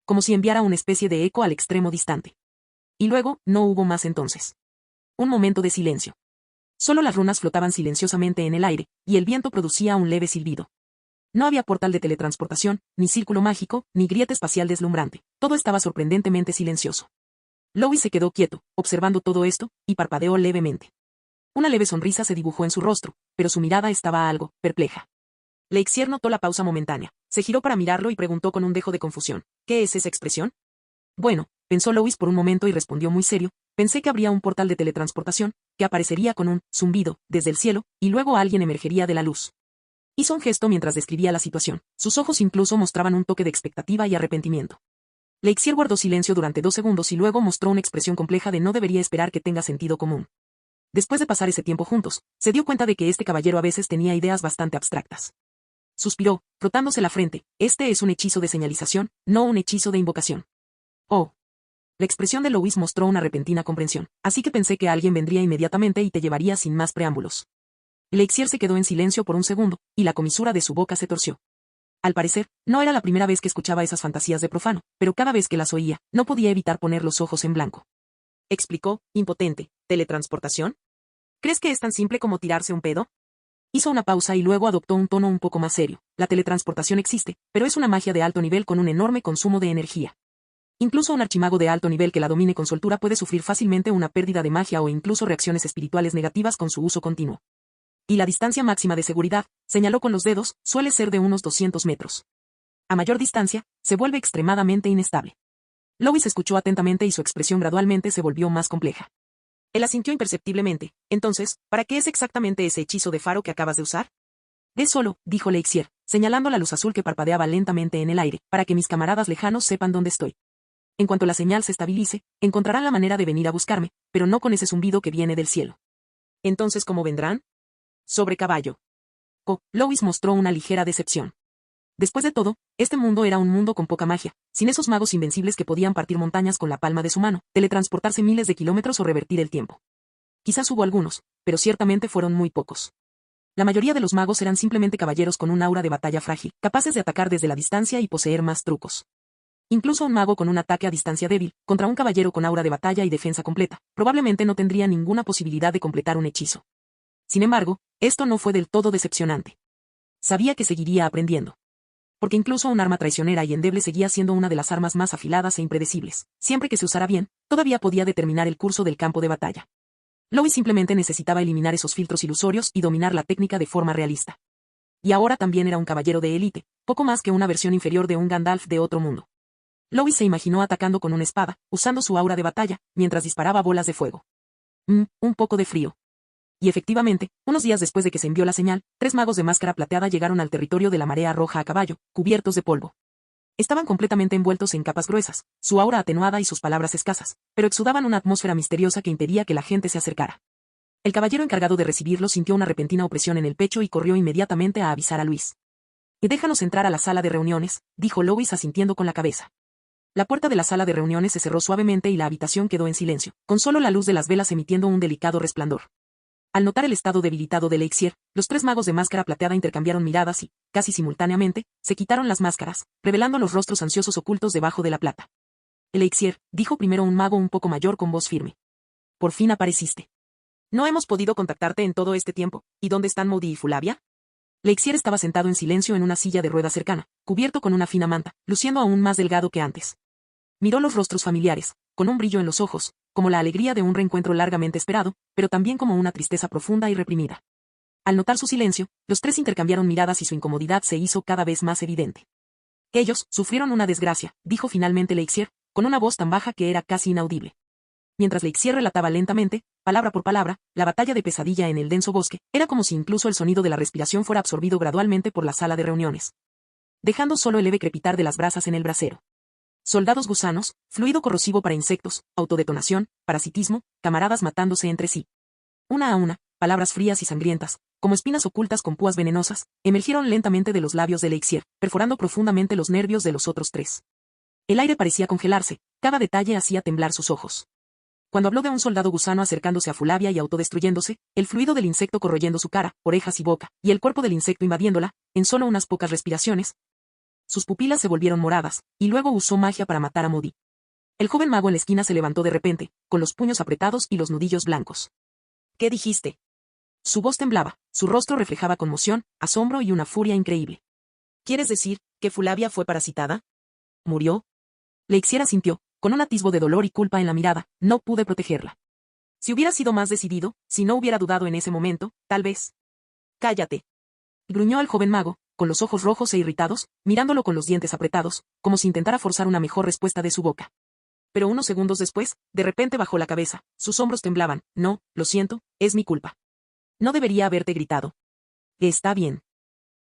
como si enviara una especie de eco al extremo distante. Y luego, no hubo más entonces. Un momento de silencio. Solo las runas flotaban silenciosamente en el aire, y el viento producía un leve silbido. No había portal de teletransportación, ni círculo mágico, ni grieta espacial deslumbrante. Todo estaba sorprendentemente silencioso. Lois se quedó quieto, observando todo esto, y parpadeó levemente. Una leve sonrisa se dibujó en su rostro, pero su mirada estaba algo perpleja. Leixier notó la pausa momentánea, se giró para mirarlo y preguntó con un dejo de confusión, ¿qué es esa expresión? Bueno, pensó Lois por un momento y respondió muy serio, pensé que habría un portal de teletransportación, que aparecería con un zumbido, desde el cielo, y luego alguien emergería de la luz. Hizo un gesto mientras describía la situación, sus ojos incluso mostraban un toque de expectativa y arrepentimiento. Leixier guardó silencio durante 2 segundos y luego mostró una expresión compleja de no debería esperar que tenga sentido común. Después de pasar ese tiempo juntos, se dio cuenta de que este caballero a veces tenía ideas bastante abstractas. Suspiró, frotándose la frente. Este es un hechizo de señalización, no un hechizo de invocación. Oh. La expresión de Louis mostró una repentina comprensión, así que pensé que alguien vendría inmediatamente y te llevaría sin más preámbulos. Lexier se quedó en silencio por un segundo, y la comisura de su boca se torció. Al parecer, no era la primera vez que escuchaba esas fantasías de profano, pero cada vez que las oía, no podía evitar poner los ojos en blanco. Explicó, impotente, ¿teletransportación? ¿Crees que es tan simple como tirarse un pedo? Hizo una pausa y luego adoptó un tono un poco más serio. La teletransportación existe, pero es una magia de alto nivel con un enorme consumo de energía. Incluso un archimago de alto nivel que la domine con soltura puede sufrir fácilmente una pérdida de magia o incluso reacciones espirituales negativas con su uso continuo. Y la distancia máxima de seguridad, señaló con los dedos, suele ser de unos 200 metros. A mayor distancia, se vuelve extremadamente inestable. Louis escuchó atentamente y su expresión gradualmente se volvió más compleja. Él asintió imperceptiblemente. Entonces, ¿para qué es exactamente ese hechizo de faro que acabas de usar? Ve solo, dijo Lexier, señalando la luz azul que parpadeaba lentamente en el aire, para que mis camaradas lejanos sepan dónde estoy. En cuanto la señal se estabilice, encontrarán la manera de venir a buscarme, pero no con ese zumbido que viene del cielo. Entonces, ¿cómo vendrán? Sobre caballo. Louis mostró una ligera decepción. Después de todo, este mundo era un mundo con poca magia, sin esos magos invencibles que podían partir montañas con la palma de su mano, teletransportarse miles de kilómetros o revertir el tiempo. Quizás hubo algunos, pero ciertamente fueron muy pocos. La mayoría de los magos eran simplemente caballeros con un aura de batalla frágil, capaces de atacar desde la distancia y poseer más trucos. Incluso un mago con un ataque a distancia débil, contra un caballero con aura de batalla y defensa completa, probablemente no tendría ninguna posibilidad de completar un hechizo. Sin embargo, esto no fue del todo decepcionante. Sabía que seguiría aprendiendo. Porque incluso un arma traicionera y endeble seguía siendo una de las armas más afiladas e impredecibles. Siempre que se usara bien, todavía podía determinar el curso del campo de batalla. Louis simplemente necesitaba eliminar esos filtros ilusorios y dominar la técnica de forma realista. Y ahora también era un caballero de élite, poco más que una versión inferior de un Gandalf de otro mundo. Louis se imaginó atacando con una espada, usando su aura de batalla, mientras disparaba bolas de fuego. Un poco de frío. Y efectivamente, unos días después de que se envió la señal, 3 magos de máscara plateada llegaron al territorio de la marea roja a caballo, cubiertos de polvo. Estaban completamente envueltos en capas gruesas, su aura atenuada y sus palabras escasas, pero exudaban una atmósfera misteriosa que impedía que la gente se acercara. El caballero encargado de recibirlo sintió una repentina opresión en el pecho y corrió inmediatamente a avisar a Luis. Déjanos entrar a la sala de reuniones, dijo Louis asintiendo con la cabeza. La puerta de la sala de reuniones se cerró suavemente y la habitación quedó en silencio, con solo la luz de las velas emitiendo un delicado resplandor. Al notar el estado debilitado de Lexier, los 3 magos de máscara plateada intercambiaron miradas y, casi simultáneamente, se quitaron las máscaras, revelando los rostros ansiosos ocultos debajo de la plata. Lexier, dijo primero un mago un poco mayor con voz firme. Por fin apareciste. No hemos podido contactarte en todo este tiempo. ¿Y dónde están Moody y Fulavia? Lexier estaba sentado en silencio en una silla de ruedas cercana, cubierto con una fina manta, luciendo aún más delgado que antes. Miró los rostros familiares, con un brillo en los ojos, como la alegría de un reencuentro largamente esperado, pero también como una tristeza profunda y reprimida. Al notar su silencio, los 3 intercambiaron miradas y su incomodidad se hizo cada vez más evidente. Ellos sufrieron una desgracia, dijo finalmente Lexier, con una voz tan baja que era casi inaudible. Mientras Lexier relataba lentamente, palabra por palabra, la batalla de Pesadilla en el denso bosque, era como si incluso el sonido de la respiración fuera absorbido gradualmente por la sala de reuniones, dejando solo el leve crepitar de las brasas en el brasero. Soldados gusanos, fluido corrosivo para insectos, autodetonación, parasitismo, camaradas matándose entre sí. Una a una, palabras frías y sangrientas, como espinas ocultas con púas venenosas, emergieron lentamente de los labios de Lexier, perforando profundamente los nervios de los otros 3. El aire parecía congelarse, cada detalle hacía temblar sus ojos. Cuando habló de un soldado gusano acercándose a Fulavia y autodestruyéndose, el fluido del insecto corroyendo su cara, orejas y boca, y el cuerpo del insecto invadiéndola, en solo unas pocas respiraciones, sus pupilas se volvieron moradas, y luego usó magia para matar a Moody. El joven mago en la esquina se levantó de repente, con los puños apretados y los nudillos blancos. ¿Qué dijiste? Su voz temblaba, su rostro reflejaba conmoción, asombro y una furia increíble. ¿Quieres decir que Fulavia fue parasitada? ¿Murió? Lexier asintió, con un atisbo de dolor y culpa en la mirada. No pude protegerla. Si hubiera sido más decidido, si no hubiera dudado en ese momento, tal vez. Cállate. Gruñó el joven mago, con los ojos rojos e irritados, mirándolo con los dientes apretados, como si intentara forzar una mejor respuesta de su boca. Pero unos segundos después, de repente bajó la cabeza, sus hombros temblaban. No, lo siento, es mi culpa. No debería haberte gritado. Está bien.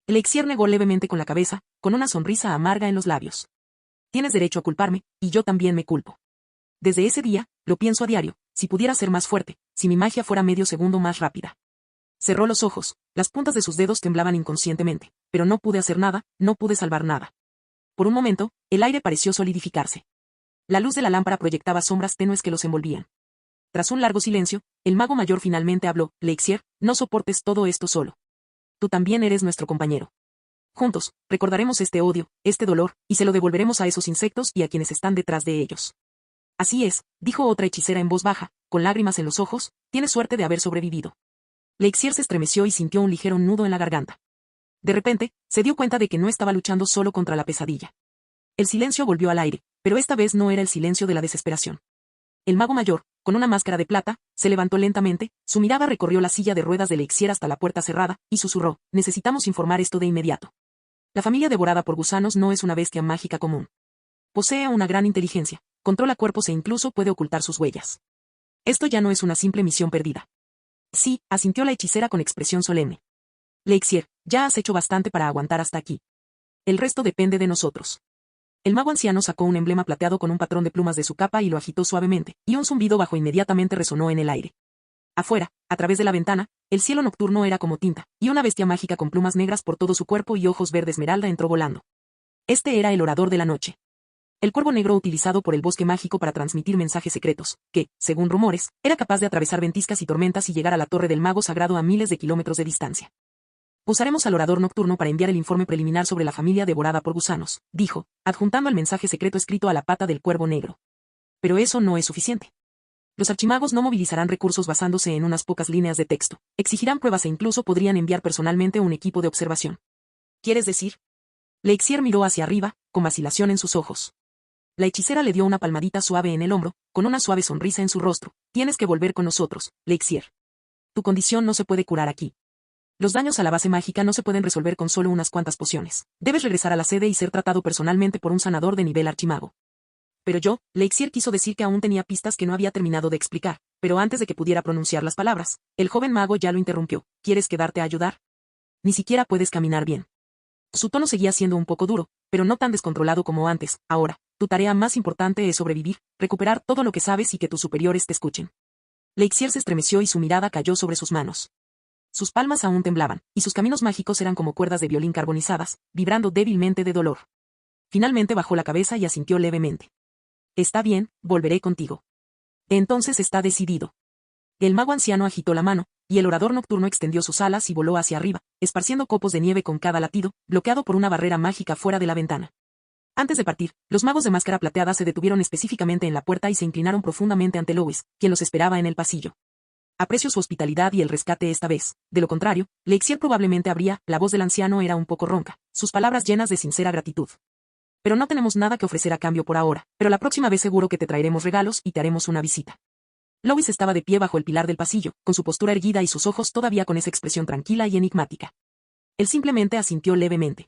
Lexier negó levemente con la cabeza, con una sonrisa amarga en los labios. Tienes derecho a culparme, y yo también me culpo. Desde ese día, lo pienso a diario, si pudiera ser más fuerte, si mi magia fuera medio segundo más rápida. Cerró los ojos, las puntas de sus dedos temblaban inconscientemente, pero no pude hacer nada, no pude salvar nada. Por un momento, el aire pareció solidificarse. La luz de la lámpara proyectaba sombras tenues que los envolvían. Tras un largo silencio, el mago mayor finalmente habló: Lexier, no soportes todo esto solo. Tú también eres nuestro compañero. Juntos, recordaremos este odio, este dolor, y se lo devolveremos a esos insectos y a quienes están detrás de ellos. Así es, dijo otra hechicera en voz baja, con lágrimas en los ojos, tienes suerte de haber sobrevivido. Lexier se estremeció y sintió un ligero nudo en la garganta. De repente, se dio cuenta de que no estaba luchando solo contra la pesadilla. El silencio volvió al aire, pero esta vez no era el silencio de la desesperación. El mago mayor, con una máscara de plata, se levantó lentamente, su mirada recorrió la silla de ruedas de Lexier hasta la puerta cerrada, y susurró: necesitamos informar esto de inmediato. La familia devorada por gusanos no es una bestia mágica común. Posee una gran inteligencia, controla cuerpos e incluso puede ocultar sus huellas. Esto ya no es una simple misión perdida. Sí, asintió la hechicera con expresión solemne. Lexier, ya has hecho bastante para aguantar hasta aquí. El resto depende de nosotros. El mago anciano sacó un emblema plateado con un patrón de plumas de su capa y lo agitó suavemente, y un zumbido bajo inmediatamente resonó en el aire. Afuera, a través de la ventana, el cielo nocturno era como tinta, y una bestia mágica con plumas negras por todo su cuerpo y ojos verde esmeralda entró volando. Este era el orador de la noche. El cuervo negro utilizado por el bosque mágico para transmitir mensajes secretos, que, según rumores, era capaz de atravesar ventiscas y tormentas y llegar a la torre del mago sagrado a miles de kilómetros de distancia. Usaremos al orador nocturno para enviar el informe preliminar sobre la familia devorada por gusanos, dijo, adjuntando el mensaje secreto escrito a la pata del cuervo negro. Pero eso no es suficiente. Los archimagos no movilizarán recursos basándose en unas pocas líneas de texto, exigirán pruebas e incluso podrían enviar personalmente un equipo de observación. ¿Quieres decir? Lexier miró hacia arriba, con vacilación en sus ojos. La hechicera le dio una palmadita suave en el hombro, con una suave sonrisa en su rostro. Tienes que volver con nosotros, Lexier. Tu condición no se puede curar aquí. Los daños a la base mágica no se pueden resolver con solo unas cuantas pociones. Debes regresar a la sede y ser tratado personalmente por un sanador de nivel archimago. Pero yo, Lexier quiso decir que aún tenía pistas que no había terminado de explicar, pero antes de que pudiera pronunciar las palabras, el joven mago ya lo interrumpió. ¿Quieres quedarte a ayudar? Ni siquiera puedes caminar bien. Su tono seguía siendo un poco duro, pero no tan descontrolado como antes. Ahora, tu tarea más importante es sobrevivir, recuperar todo lo que sabes y que tus superiores te escuchen. Lexier se estremeció y su mirada cayó sobre sus manos. Sus palmas aún temblaban, y sus caminos mágicos eran como cuerdas de violín carbonizadas, vibrando débilmente de dolor. Finalmente bajó la cabeza y asintió levemente. Está bien, volveré contigo. Entonces está decidido. El mago anciano agitó la mano, y el orador nocturno extendió sus alas y voló hacia arriba, esparciendo copos de nieve con cada latido, bloqueado por una barrera mágica fuera de la ventana. Antes de partir, los magos de máscara plateada se detuvieron específicamente en la puerta y se inclinaron profundamente ante Lois, quien los esperaba en el pasillo. Aprecio su hospitalidad y el rescate esta vez, de lo contrario, Lexier probablemente habría. La voz del anciano era un poco ronca, sus palabras llenas de sincera gratitud. Pero no tenemos nada que ofrecer a cambio por ahora, pero la próxima vez seguro que te traeremos regalos y te haremos una visita. Lois estaba de pie bajo el pilar del pasillo, con su postura erguida y sus ojos todavía con esa expresión tranquila y enigmática. Él simplemente asintió levemente.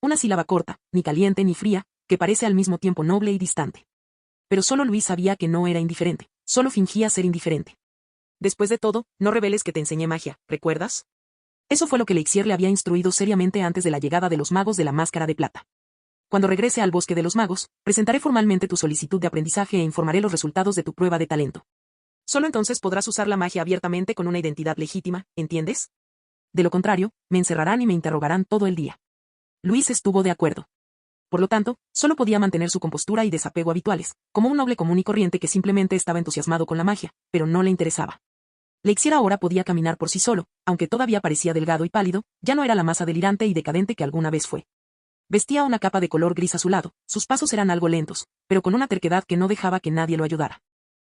Una sílaba corta, ni caliente ni fría, que parece al mismo tiempo noble y distante. Pero solo Luis sabía que no era indiferente, solo fingía ser indiferente. Después de todo, no reveles que te enseñé magia, ¿recuerdas? Eso fue lo que Lexier le había instruido seriamente antes de la llegada de los magos de la máscara de plata. Cuando regrese al bosque de los magos, presentaré formalmente tu solicitud de aprendizaje e informaré los resultados de tu prueba de talento. Solo entonces podrás usar la magia abiertamente con una identidad legítima, ¿entiendes? De lo contrario, me encerrarán y me interrogarán todo el día. Luis estuvo de acuerdo. Por lo tanto, solo podía mantener su compostura y desapego habituales, como un noble común y corriente que simplemente estaba entusiasmado con la magia, pero no le interesaba. Lexier ahora podía caminar por sí solo, aunque todavía parecía delgado y pálido, ya no era la masa delirante y decadente que alguna vez fue. Vestía una capa de color gris azulado, sus pasos eran algo lentos, pero con una terquedad que no dejaba que nadie lo ayudara.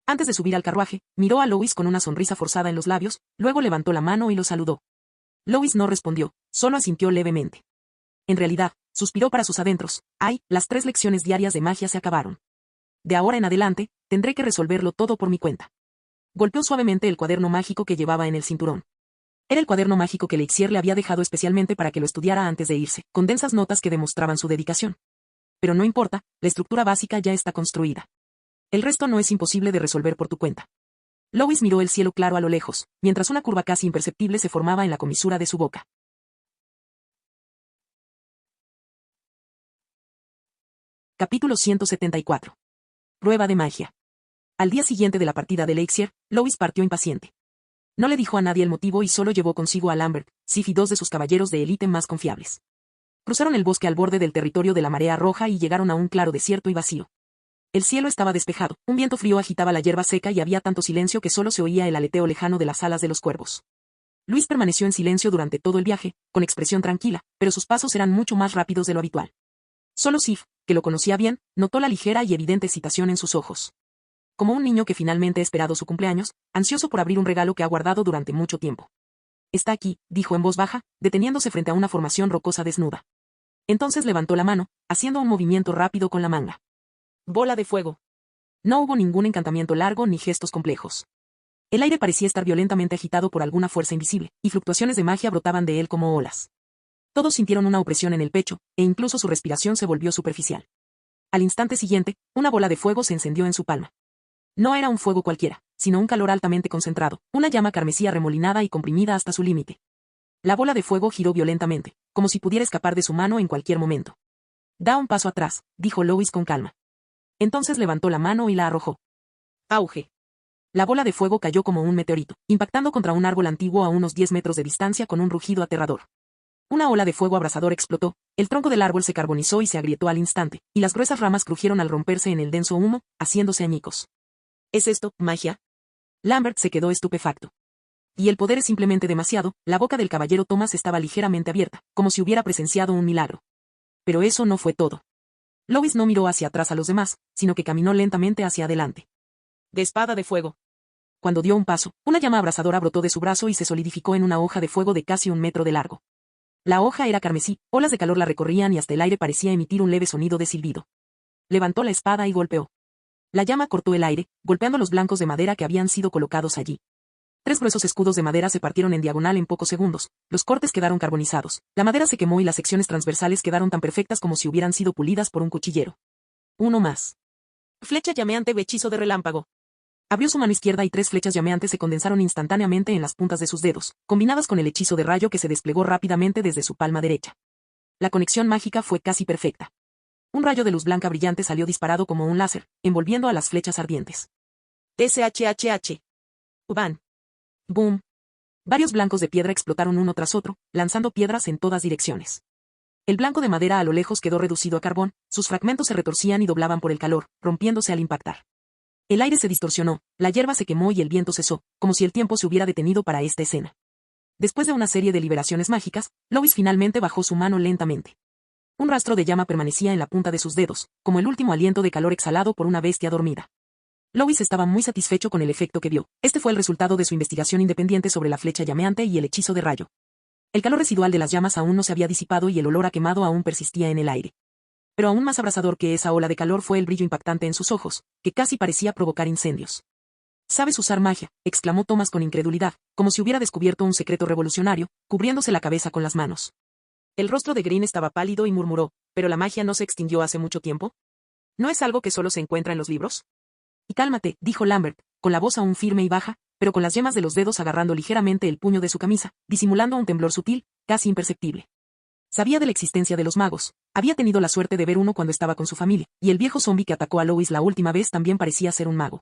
Antes de subir al carruaje, miró a Lois con una sonrisa forzada en los labios, luego levantó la mano y lo saludó. Lois no respondió, solo asintió levemente. En realidad, suspiró para sus adentros. Ay, las 3 lecciones diarias de magia se acabaron. De ahora en adelante, tendré que resolverlo todo por mi cuenta. Golpeó suavemente el cuaderno mágico que llevaba en el cinturón. Era el cuaderno mágico que Lexier le había dejado especialmente para que lo estudiara antes de irse, con densas notas que demostraban su dedicación. Pero no importa, la estructura básica ya está construida. El resto no es imposible de resolver por tu cuenta. Lois miró el cielo claro a lo lejos, mientras una curva casi imperceptible se formaba en la comisura de su boca. Capítulo 174. Prueba de magia. Al día siguiente de la partida de Lexier, Lois partió impaciente. No le dijo a nadie el motivo y solo llevó consigo a Lambert, Sif y 2 de sus caballeros de élite más confiables. Cruzaron el bosque al borde del territorio de la Marea Roja y llegaron a un claro desierto y vacío. El cielo estaba despejado, un viento frío agitaba la hierba seca y había tanto silencio que solo se oía el aleteo lejano de las alas de los cuervos. Luis permaneció en silencio durante todo el viaje, con expresión tranquila, pero sus pasos eran mucho más rápidos de lo habitual. Solo Sif, que lo conocía bien, notó la ligera y evidente excitación en sus ojos. Como un niño que finalmente ha esperado su cumpleaños, ansioso por abrir un regalo que ha guardado durante mucho tiempo. Está aquí, dijo en voz baja, deteniéndose frente a una formación rocosa desnuda. Entonces levantó la mano, haciendo un movimiento rápido con la manga. Bola de fuego. No hubo ningún encantamiento largo ni gestos complejos. El aire parecía estar violentamente agitado por alguna fuerza invisible, y fluctuaciones de magia brotaban de él como olas. Todos sintieron una opresión en el pecho, e incluso su respiración se volvió superficial. Al instante siguiente, una bola de fuego se encendió en su palma. No era un fuego cualquiera, sino un calor altamente concentrado, una llama carmesí arremolinada y comprimida hasta su límite. La bola de fuego giró violentamente, como si pudiera escapar de su mano en cualquier momento. Da un paso atrás, dijo Lois con calma. Entonces levantó la mano y la arrojó. Auge. La bola de fuego cayó como un meteorito, impactando contra un árbol antiguo a unos 10 metros de distancia con un rugido aterrador. Una ola de fuego abrasador explotó, el tronco del árbol se carbonizó y se agrietó al instante, y las gruesas ramas crujieron al romperse en el denso humo, haciéndose añicos. ¿Es esto, magia? Lambert se quedó estupefacto. Y el poder es simplemente demasiado, la boca del caballero Thomas estaba ligeramente abierta, como si hubiera presenciado un milagro. Pero eso no fue todo. Lois no miró hacia atrás a los demás, sino que caminó lentamente hacia adelante. De espada de fuego. Cuando dio un paso, una llama abrasadora brotó de su brazo y se solidificó en una hoja de fuego de casi 1 metro de largo. La hoja era carmesí, olas de calor la recorrían y hasta el aire parecía emitir un leve sonido de silbido. Levantó la espada y golpeó. La llama cortó el aire, golpeando los blancos de madera que habían sido colocados allí. 3 gruesos escudos de madera se partieron en diagonal en pocos segundos, los cortes quedaron carbonizados, la madera se quemó y las secciones transversales quedaron tan perfectas como si hubieran sido pulidas por un cuchillero. Uno más. Flecha llameante o hechizo de relámpago. Abrió su mano izquierda y 3 flechas llameantes se condensaron instantáneamente en las puntas de sus dedos, combinadas con el hechizo de rayo que se desplegó rápidamente desde su palma derecha. La conexión mágica fue casi perfecta. Un rayo de luz blanca brillante salió disparado como un láser, envolviendo a las flechas ardientes. SHHH. Uban. Boom. Varios blancos de piedra explotaron uno tras otro, lanzando piedras en todas direcciones. El blanco de madera a lo lejos quedó reducido a carbón, sus fragmentos se retorcían y doblaban por el calor, rompiéndose al impactar. El aire se distorsionó, la hierba se quemó y el viento cesó, como si el tiempo se hubiera detenido para esta escena. Después de una serie de liberaciones mágicas, Lois finalmente bajó su mano lentamente. Un rastro de llama permanecía en la punta de sus dedos, como el último aliento de calor exhalado por una bestia dormida. Lois estaba muy satisfecho con el efecto que vio. Este fue el resultado de su investigación independiente sobre la flecha llameante y el hechizo de rayo. El calor residual de las llamas aún no se había disipado y el olor a quemado aún persistía en el aire. Pero aún más abrasador que esa ola de calor fue el brillo impactante en sus ojos, que casi parecía provocar incendios. «¿Sabes usar magia?», exclamó Thomas con incredulidad, como si hubiera descubierto un secreto revolucionario, cubriéndose la cabeza con las manos. El rostro de Green estaba pálido y murmuró, «¿Pero la magia no se extinguió hace mucho tiempo? ¿No es algo que solo se encuentra en los libros?» «Y cálmate», dijo Lambert, con la voz aún firme y baja, pero con las yemas de los dedos agarrando ligeramente el puño de su camisa, disimulando un temblor sutil, casi imperceptible. Sabía de la existencia de los magos, había tenido la suerte de ver uno cuando estaba con su familia, y el viejo zombi que atacó a Lois la última vez también parecía ser un mago.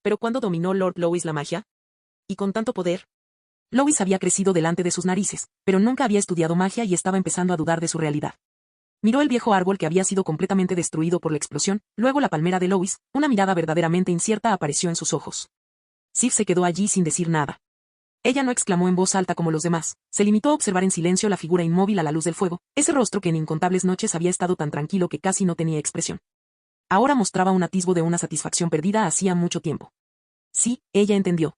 ¿Pero cuándo dominó Lord Lois la magia? ¿Y con tanto poder? Lois había crecido delante de sus narices, pero nunca había estudiado magia y estaba empezando a dudar de su realidad. Miró el viejo árbol que había sido completamente destruido por la explosión, luego la palmera de Lois, una mirada verdaderamente incierta apareció en sus ojos. Sif se quedó allí sin decir nada. Ella no exclamó en voz alta como los demás, se limitó a observar en silencio la figura inmóvil a la luz del fuego, ese rostro que en incontables noches había estado tan tranquilo que casi no tenía expresión. Ahora mostraba un atisbo de una satisfacción perdida hacía mucho tiempo. Sí, ella entendió.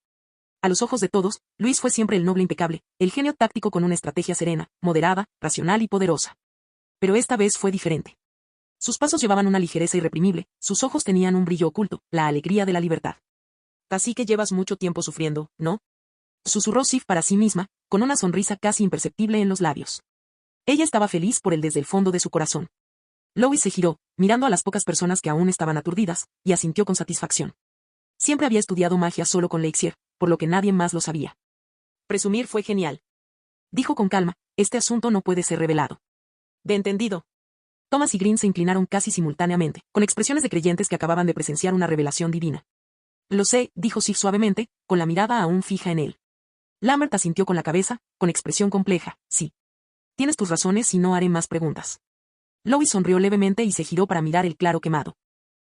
A los ojos de todos, Luis fue siempre el noble impecable, el genio táctico con una estrategia serena, moderada, racional y poderosa. Pero esta vez fue diferente. Sus pasos llevaban una ligereza irreprimible, sus ojos tenían un brillo oculto, la alegría de la libertad. Así que llevas mucho tiempo sufriendo, ¿no? Susurró Sif para sí misma, con una sonrisa casi imperceptible en los labios. Ella estaba feliz por él desde el fondo de su corazón. Lois se giró, mirando a las pocas personas que aún estaban aturdidas, y asintió con satisfacción. Siempre había estudiado magia solo con Lexier, por lo que nadie más lo sabía. Presumir fue genial. Dijo con calma, este asunto no puede ser revelado. De entendido. Thomas y Green se inclinaron casi simultáneamente, con expresiones de creyentes que acababan de presenciar una revelación divina. Lo sé, dijo Sif suavemente, con la mirada aún fija en él. Lambert asintió con la cabeza, con expresión compleja, sí. Tienes tus razones y no haré más preguntas. Lois sonrió levemente y se giró para mirar el claro quemado.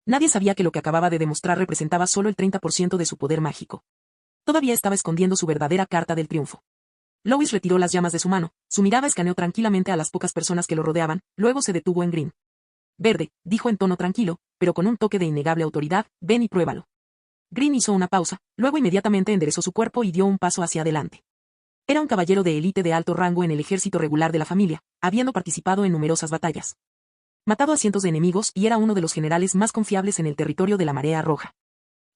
Nadie sabía que lo que acababa de demostrar representaba solo el 30% de su poder mágico. Todavía estaba escondiendo su verdadera carta del triunfo. Lois retiró las llamas de su mano, su mirada escaneó tranquilamente a las pocas personas que lo rodeaban, luego se detuvo en Green. Verde, dijo en tono tranquilo, pero con un toque de innegable autoridad, ven y pruébalo. Green hizo una pausa, luego inmediatamente enderezó su cuerpo y dio un paso hacia adelante. Era un caballero de élite de alto rango en el ejército regular de la familia, habiendo participado en numerosas batallas. Matado a cientos de enemigos y era uno de los generales más confiables en el territorio de la Marea Roja.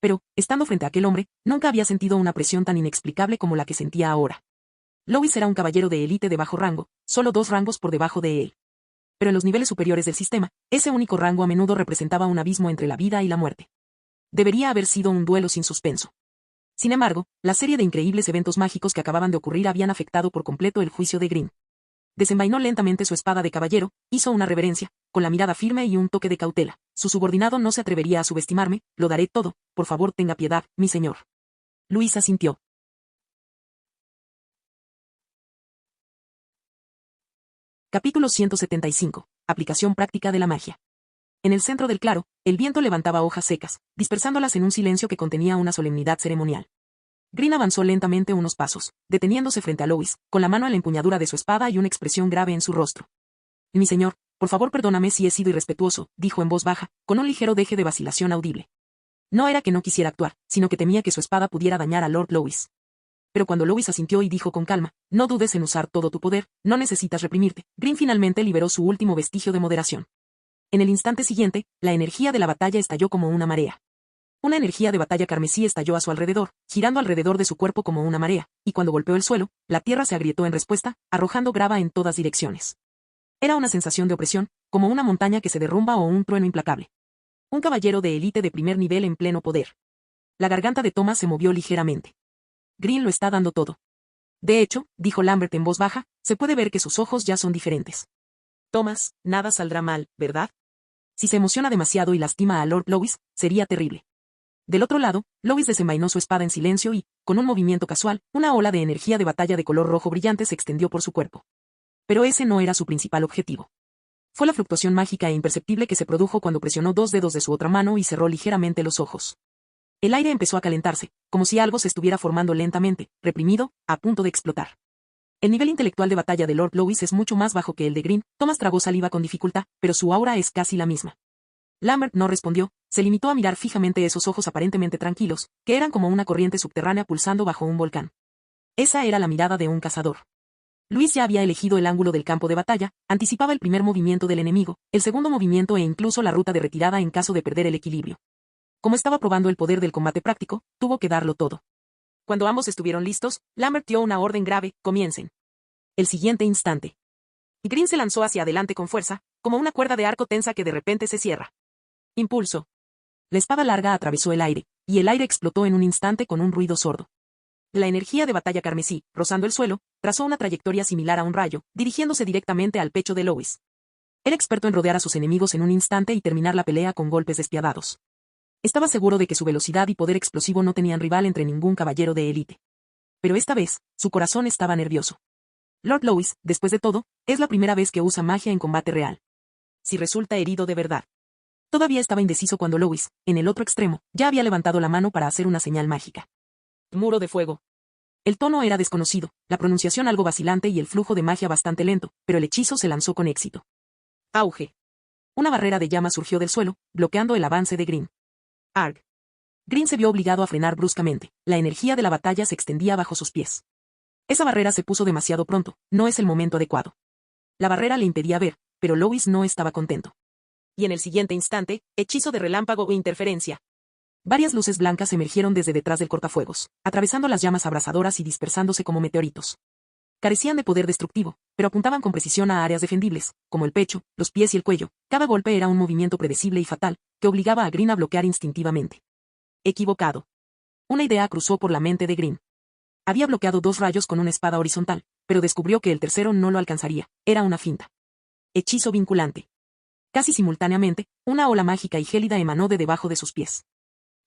Pero, estando frente a aquel hombre, nunca había sentido una presión tan inexplicable como la que sentía ahora. Lois era un caballero de élite de bajo rango, solo 2 rangos por debajo de él. Pero en los niveles superiores del sistema, ese único rango a menudo representaba un abismo entre la vida y la muerte. Debería haber sido un duelo sin suspenso. Sin embargo, la serie de increíbles eventos mágicos que acababan de ocurrir habían afectado por completo el juicio de Green. Desenvainó lentamente su espada de caballero, hizo una reverencia, con la mirada firme y un toque de cautela. Su subordinado no se atrevería a subestimarme, lo daré todo, por favor tenga piedad, mi señor. Luis asintió. Capítulo 175. Aplicación práctica de la magia. En el centro del claro, el viento levantaba hojas secas, dispersándolas en un silencio que contenía una solemnidad ceremonial. Green avanzó lentamente unos pasos, deteniéndose frente a Lois, con la mano en la empuñadura de su espada y una expresión grave en su rostro. Mi señor, por favor perdóname si he sido irrespetuoso, dijo en voz baja, con un ligero deje de vacilación audible. No era que no quisiera actuar, sino que temía que su espada pudiera dañar a Lord Lois. Pero cuando Lois asintió y dijo con calma, no dudes en usar todo tu poder, no necesitas reprimirte, Green finalmente liberó su último vestigio de moderación. En el instante siguiente, la energía de la batalla estalló como una marea. Una energía de batalla carmesí estalló a su alrededor, girando alrededor de su cuerpo como una marea, y cuando golpeó el suelo, la tierra se agrietó en respuesta, arrojando grava en todas direcciones. Era una sensación de opresión, como una montaña que se derrumba o un trueno implacable. Un caballero de élite de primer nivel en pleno poder. La garganta de Thomas se movió ligeramente. Green lo está dando todo. De hecho, dijo Lambert en voz baja, se puede ver que sus ojos ya son diferentes. Thomas, nada saldrá mal, ¿verdad? Si se emociona demasiado y lastima a Lord Lois, sería terrible. Del otro lado, Lois desenvainó su espada en silencio y, con un movimiento casual, una ola de energía de batalla de color rojo brillante se extendió por su cuerpo. Pero ese no era su principal objetivo. Fue la fluctuación mágica e imperceptible que se produjo cuando presionó 2 dedos de su otra mano y cerró ligeramente los ojos. El aire empezó a calentarse, como si algo se estuviera formando lentamente, reprimido, a punto de explotar. El nivel intelectual de batalla de Lord Lois es mucho más bajo que el de Green. Thomas tragó saliva con dificultad, pero su aura es casi la misma. Lambert no respondió, se limitó a mirar fijamente esos ojos aparentemente tranquilos, que eran como una corriente subterránea pulsando bajo un volcán. Esa era la mirada de un cazador. Luis ya había elegido el ángulo del campo de batalla, anticipaba el primer movimiento del enemigo, el segundo movimiento e incluso la ruta de retirada en caso de perder el equilibrio. Como estaba probando el poder del combate práctico, tuvo que darlo todo. Cuando ambos estuvieron listos, Lambert dio una orden grave, comiencen. El siguiente instante. Green se lanzó hacia adelante con fuerza, como una cuerda de arco tensa que de repente se cierra. Impulso. La espada larga atravesó el aire, y el aire explotó en un instante con un ruido sordo. La energía de batalla carmesí, rozando el suelo, trazó una trayectoria similar a un rayo, dirigiéndose directamente al pecho de Lois. Era experto en rodear a sus enemigos en un instante y terminar la pelea con golpes despiadados. Estaba seguro de que su velocidad y poder explosivo no tenían rival entre ningún caballero de élite. Pero esta vez, su corazón estaba nervioso. Lord Lois, después de todo, es la primera vez que usa magia en combate real. Si resulta herido de verdad. Todavía estaba indeciso cuando Lois, en el otro extremo, ya había levantado la mano para hacer una señal mágica. Muro de fuego. El tono era desconocido, la pronunciación algo vacilante y el flujo de magia bastante lento, pero el hechizo se lanzó con éxito. Auge. Una barrera de llamas surgió del suelo, bloqueando el avance de Green. Arg. Green se vio obligado a frenar bruscamente, la energía de la batalla se extendía bajo sus pies. Esa barrera se puso demasiado pronto, no es el momento adecuado. La barrera le impedía ver, pero Lois no estaba contento. Y en el siguiente instante, hechizo de relámpago o interferencia. Varias luces blancas emergieron desde detrás del cortafuegos, atravesando las llamas abrasadoras y dispersándose como meteoritos. Carecían de poder destructivo, pero apuntaban con precisión a áreas defendibles, como el pecho, los pies y el cuello. Cada golpe era un movimiento predecible y fatal, que obligaba a Green a bloquear instintivamente. Equivocado. Una idea cruzó por la mente de Green. Había bloqueado 2 rayos con una espada horizontal, pero descubrió que el tercero no lo alcanzaría, era una finta. Hechizo vinculante. Casi simultáneamente, una ola mágica y gélida emanó de debajo de sus pies.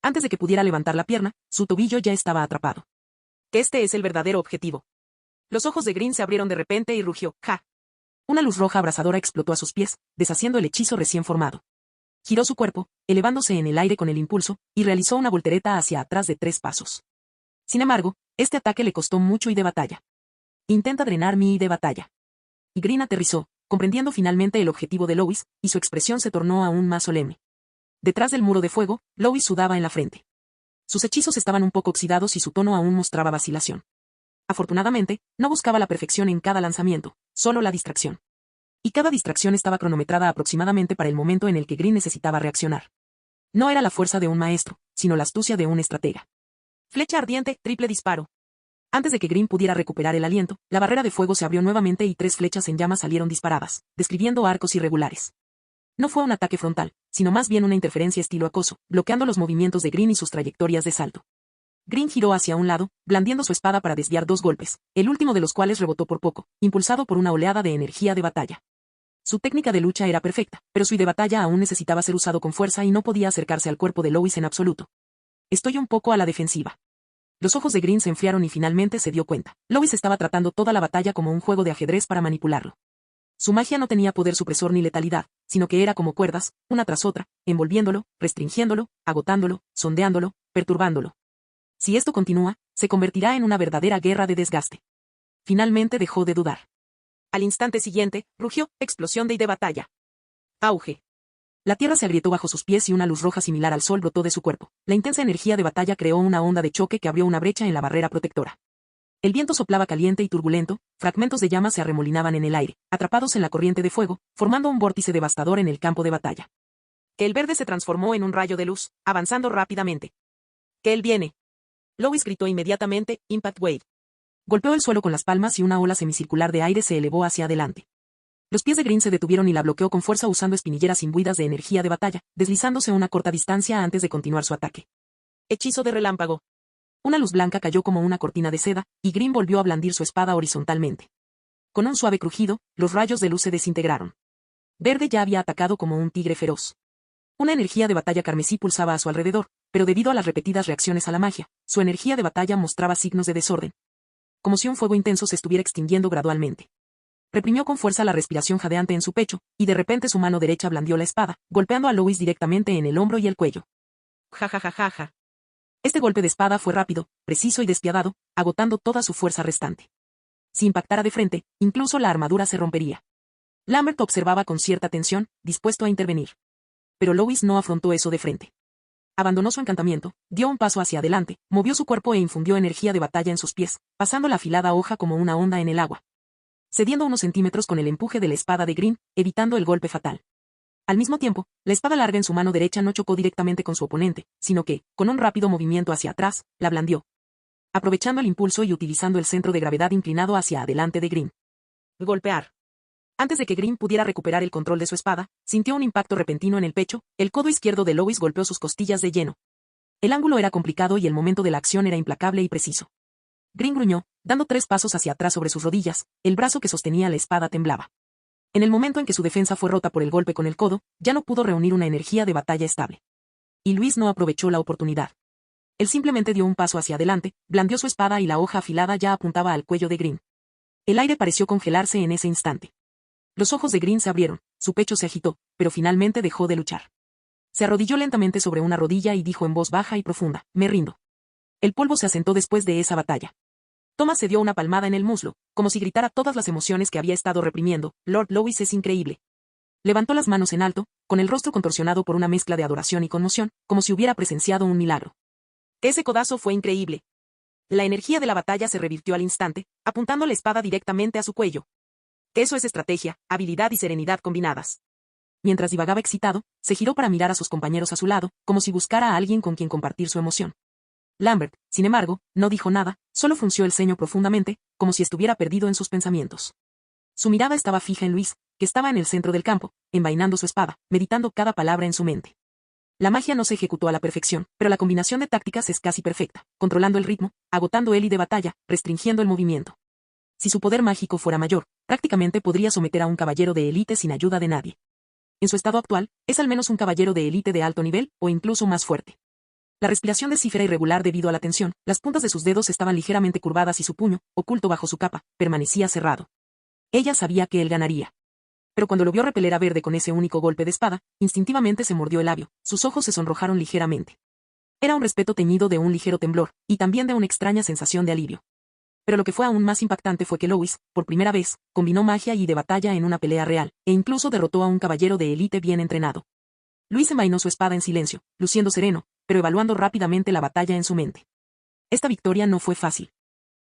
Antes de que pudiera levantar la pierna, su tobillo ya estaba atrapado. Este es el verdadero objetivo. Los ojos de Green se abrieron de repente y rugió, ¡ja! Una luz roja abrasadora explotó a sus pies, deshaciendo el hechizo recién formado. Giró su cuerpo, elevándose en el aire con el impulso, y realizó una voltereta hacia atrás de 3 pasos. Sin embargo, este ataque le costó mucho y de batalla. Intenta drenar mi I de batalla. Y Green aterrizó, comprendiendo finalmente el objetivo de Lois, y su expresión se tornó aún más solemne. Detrás del muro de fuego, Lois sudaba en la frente. Sus hechizos estaban un poco oxidados y su tono aún mostraba vacilación. Afortunadamente, no buscaba la perfección en cada lanzamiento, solo la distracción. Y cada distracción estaba cronometrada aproximadamente para el momento en el que Green necesitaba reaccionar. No era la fuerza de un maestro, sino la astucia de un estratega. Flecha ardiente, triple disparo. Antes de que Green pudiera recuperar el aliento, la barrera de fuego se abrió nuevamente y 3 flechas en llamas salieron disparadas, describiendo arcos irregulares. No fue un ataque frontal, sino más bien una interferencia estilo acoso, bloqueando los movimientos de Green y sus trayectorias de salto. Green giró hacia un lado, blandiendo su espada para desviar 2 golpes, el último de los cuales rebotó por poco, impulsado por una oleada de energía de batalla. Su técnica de lucha era perfecta, pero su I de batalla aún necesitaba ser usado con fuerza y no podía acercarse al cuerpo de Lois en absoluto. Estoy un poco a la defensiva. Los ojos de Green se enfriaron y finalmente se dio cuenta. Lois estaba tratando toda la batalla como un juego de ajedrez para manipularlo. Su magia no tenía poder supresor ni letalidad, sino que era como cuerdas, una tras otra, envolviéndolo, restringiéndolo, agotándolo, sondeándolo, perturbándolo. Si esto continúa, se convertirá en una verdadera guerra de desgaste. Finalmente dejó de dudar. Al instante siguiente, rugió, explosión de I de batalla. Auge. La tierra se agrietó bajo sus pies y una luz roja similar al sol brotó de su cuerpo. La intensa energía de batalla creó una onda de choque que abrió una brecha en la barrera protectora. El viento soplaba caliente y turbulento, fragmentos de llamas se arremolinaban en el aire, atrapados en la corriente de fuego, formando un vórtice devastador en el campo de batalla. Que el verde se transformó en un rayo de luz, avanzando rápidamente. Que él viene. Lois gritó inmediatamente, Impact Wave. Golpeó el suelo con las palmas y una ola semicircular de aire se elevó hacia adelante. Los pies de Green se detuvieron y la bloqueó con fuerza usando espinilleras imbuidas de energía de batalla, deslizándose una corta distancia antes de continuar su ataque. Hechizo de relámpago. Una luz blanca cayó como una cortina de seda, y Green volvió a blandir su espada horizontalmente. Con un suave crujido, los rayos de luz se desintegraron. Verde ya había atacado como un tigre feroz. Una energía de batalla carmesí pulsaba a su alrededor, pero debido a las repetidas reacciones a la magia, su energía de batalla mostraba signos de desorden. Como si un fuego intenso se estuviera extinguiendo gradualmente. Reprimió con fuerza la respiración jadeante en su pecho, y de repente su mano derecha blandió la espada, golpeando a Lois directamente en el hombro y el cuello. Ja ja ja ja ja. Este golpe de espada fue rápido, preciso y despiadado, agotando toda su fuerza restante. Si impactara de frente, incluso la armadura se rompería. Lambert observaba con cierta tensión, dispuesto a intervenir. Pero Lois no afrontó eso de frente. Abandonó su encantamiento, dio un paso hacia adelante, movió su cuerpo e infundió energía de batalla en sus pies, pasando la afilada hoja como una onda en el agua. Cediendo unos centímetros con el empuje de la espada de Green, evitando el golpe fatal. Al mismo tiempo, la espada larga en su mano derecha no chocó directamente con su oponente, sino que, con un rápido movimiento hacia atrás, la blandió. Aprovechando el impulso y utilizando el centro de gravedad inclinado hacia adelante de Green. Golpear. Antes de que Green pudiera recuperar el control de su espada, sintió un impacto repentino en el pecho, el codo izquierdo de Lois golpeó sus costillas de lleno. El ángulo era complicado y el momento de la acción era implacable y preciso. Green gruñó, dando 3 pasos hacia atrás sobre sus rodillas, el brazo que sostenía la espada temblaba. En el momento en que su defensa fue rota por el golpe con el codo, ya no pudo reunir una energía de batalla estable. Y Luis no aprovechó la oportunidad. Él simplemente dio un paso hacia adelante, blandió su espada y la hoja afilada ya apuntaba al cuello de Green. El aire pareció congelarse en ese instante. Los ojos de Green se abrieron, su pecho se agitó, pero finalmente dejó de luchar. Se arrodilló lentamente sobre una rodilla y dijo en voz baja y profunda, me rindo. El polvo se asentó después de esa batalla. Thomas se dio una palmada en el muslo, como si gritara todas las emociones que había estado reprimiendo, Lord Lois es increíble. Levantó las manos en alto, con el rostro contorsionado por una mezcla de adoración y conmoción, como si hubiera presenciado un milagro. Ese codazo fue increíble. La energía de la batalla se revirtió al instante, apuntando la espada directamente a su cuello. Eso es estrategia, habilidad y serenidad combinadas. Mientras divagaba excitado, se giró para mirar a sus compañeros a su lado, como si buscara a alguien con quien compartir su emoción. Lambert, sin embargo, no dijo nada, solo frunció el ceño profundamente, como si estuviera perdido en sus pensamientos. Su mirada estaba fija en Luis, que estaba en el centro del campo, envainando su espada, meditando cada palabra en su mente. La magia no se ejecutó a la perfección, pero la combinación de tácticas es casi perfecta, controlando el ritmo, agotando el I de batalla, restringiendo el movimiento. Si su poder mágico fuera mayor, prácticamente podría someter a un caballero de élite sin ayuda de nadie. En su estado actual, es al menos un caballero de élite de alto nivel, o incluso más fuerte. La respiración de Cif era irregular debido a la tensión, las puntas de sus dedos estaban ligeramente curvadas y su puño, oculto bajo su capa, permanecía cerrado. Ella sabía que él ganaría. Pero cuando lo vio repeler a Verde con ese único golpe de espada, instintivamente se mordió el labio, sus ojos se sonrojaron ligeramente. Era un respeto teñido de un ligero temblor, y también de una extraña sensación de alivio. Pero lo que fue aún más impactante fue que Louis, por primera vez, combinó magia y de batalla en una pelea real, e incluso derrotó a un caballero de élite bien entrenado. Luis envainó su espada en silencio, luciendo sereno, pero evaluando rápidamente la batalla en su mente. Esta victoria no fue fácil.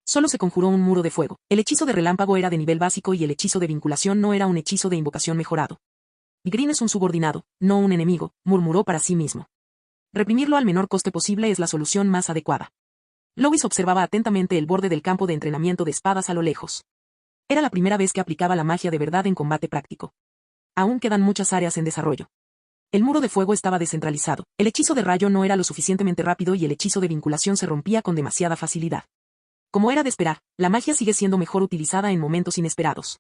Solo se conjuró un muro de fuego, el hechizo de relámpago era de nivel básico y el hechizo de vinculación no era un hechizo de invocación mejorado. Green es un subordinado, no un enemigo, murmuró para sí mismo. Reprimirlo al menor coste posible es la solución más adecuada. Louis observaba atentamente el borde del campo de entrenamiento de espadas a lo lejos. Era la primera vez que aplicaba la magia de verdad en combate práctico. Aún quedan muchas áreas en desarrollo. El muro de fuego estaba descentralizado, el hechizo de rayo no era lo suficientemente rápido y el hechizo de vinculación se rompía con demasiada facilidad. Como era de esperar, la magia sigue siendo mejor utilizada en momentos inesperados.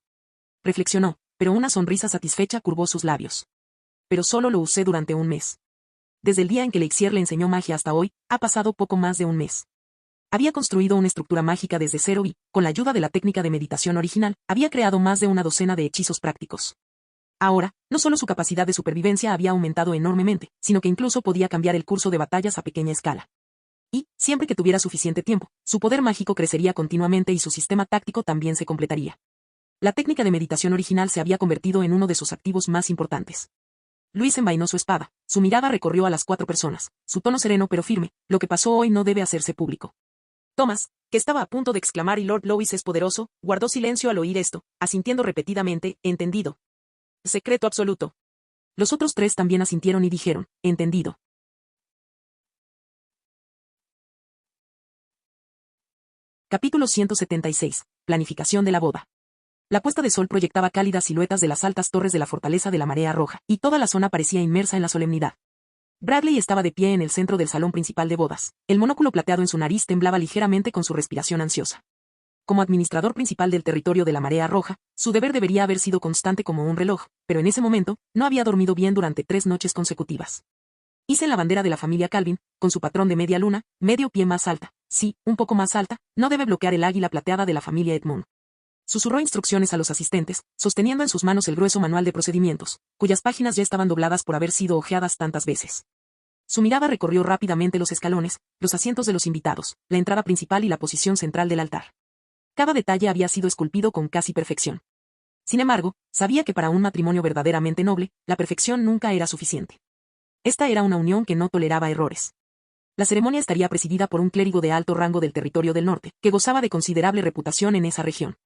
Reflexionó, pero una sonrisa satisfecha curvó sus labios. Pero solo lo usé durante un mes. Desde el día en que Lexier le enseñó magia hasta hoy, ha pasado poco más de un mes. Había construido una estructura mágica desde cero y, con la ayuda de la técnica de meditación original, había creado más de una docena de hechizos prácticos. Ahora, no solo su capacidad de supervivencia había aumentado enormemente, sino que incluso podía cambiar el curso de batallas a pequeña escala. Y, siempre que tuviera suficiente tiempo, su poder mágico crecería continuamente y su sistema táctico también se completaría. La técnica de meditación original se había convertido en uno de sus activos más importantes. Luis envainó su espada, su mirada recorrió a las 4 personas, su tono sereno pero firme, lo que pasó hoy no debe hacerse público. Thomas, que estaba a punto de exclamar y Lord Louis es poderoso, guardó silencio al oír esto, asintiendo repetidamente, entendido. Secreto absoluto. Los otros 3 también asintieron y dijeron, entendido. Capítulo 176. Planificación de la boda. La puesta de sol proyectaba cálidas siluetas de las altas torres de la fortaleza de la Marea Roja, y toda la zona parecía inmersa en la solemnidad. Bradley estaba de pie en el centro del salón principal de bodas. El monóculo plateado en su nariz temblaba ligeramente con su respiración ansiosa. Como administrador principal del territorio de la Marea Roja, su deber debería haber sido constante como un reloj, pero en ese momento, no había dormido bien durante 3 noches consecutivas. Hice la bandera de la familia Calvin, con su patrón de media luna, medio pie más alta, sí, un poco más alta, no debe bloquear el águila plateada de la familia Edmund. Susurró instrucciones a los asistentes, sosteniendo en sus manos el grueso manual de procedimientos, cuyas páginas ya estaban dobladas por haber sido hojeadas tantas veces. Su mirada recorrió rápidamente los escalones, los asientos de los invitados, la entrada principal y la posición central del altar. Cada detalle había sido esculpido con casi perfección. Sin embargo, sabía que para un matrimonio verdaderamente noble, la perfección nunca era suficiente. Esta era una unión que no toleraba errores. La ceremonia estaría presidida por un clérigo de alto rango del territorio del norte, que gozaba de considerable reputación en esa región.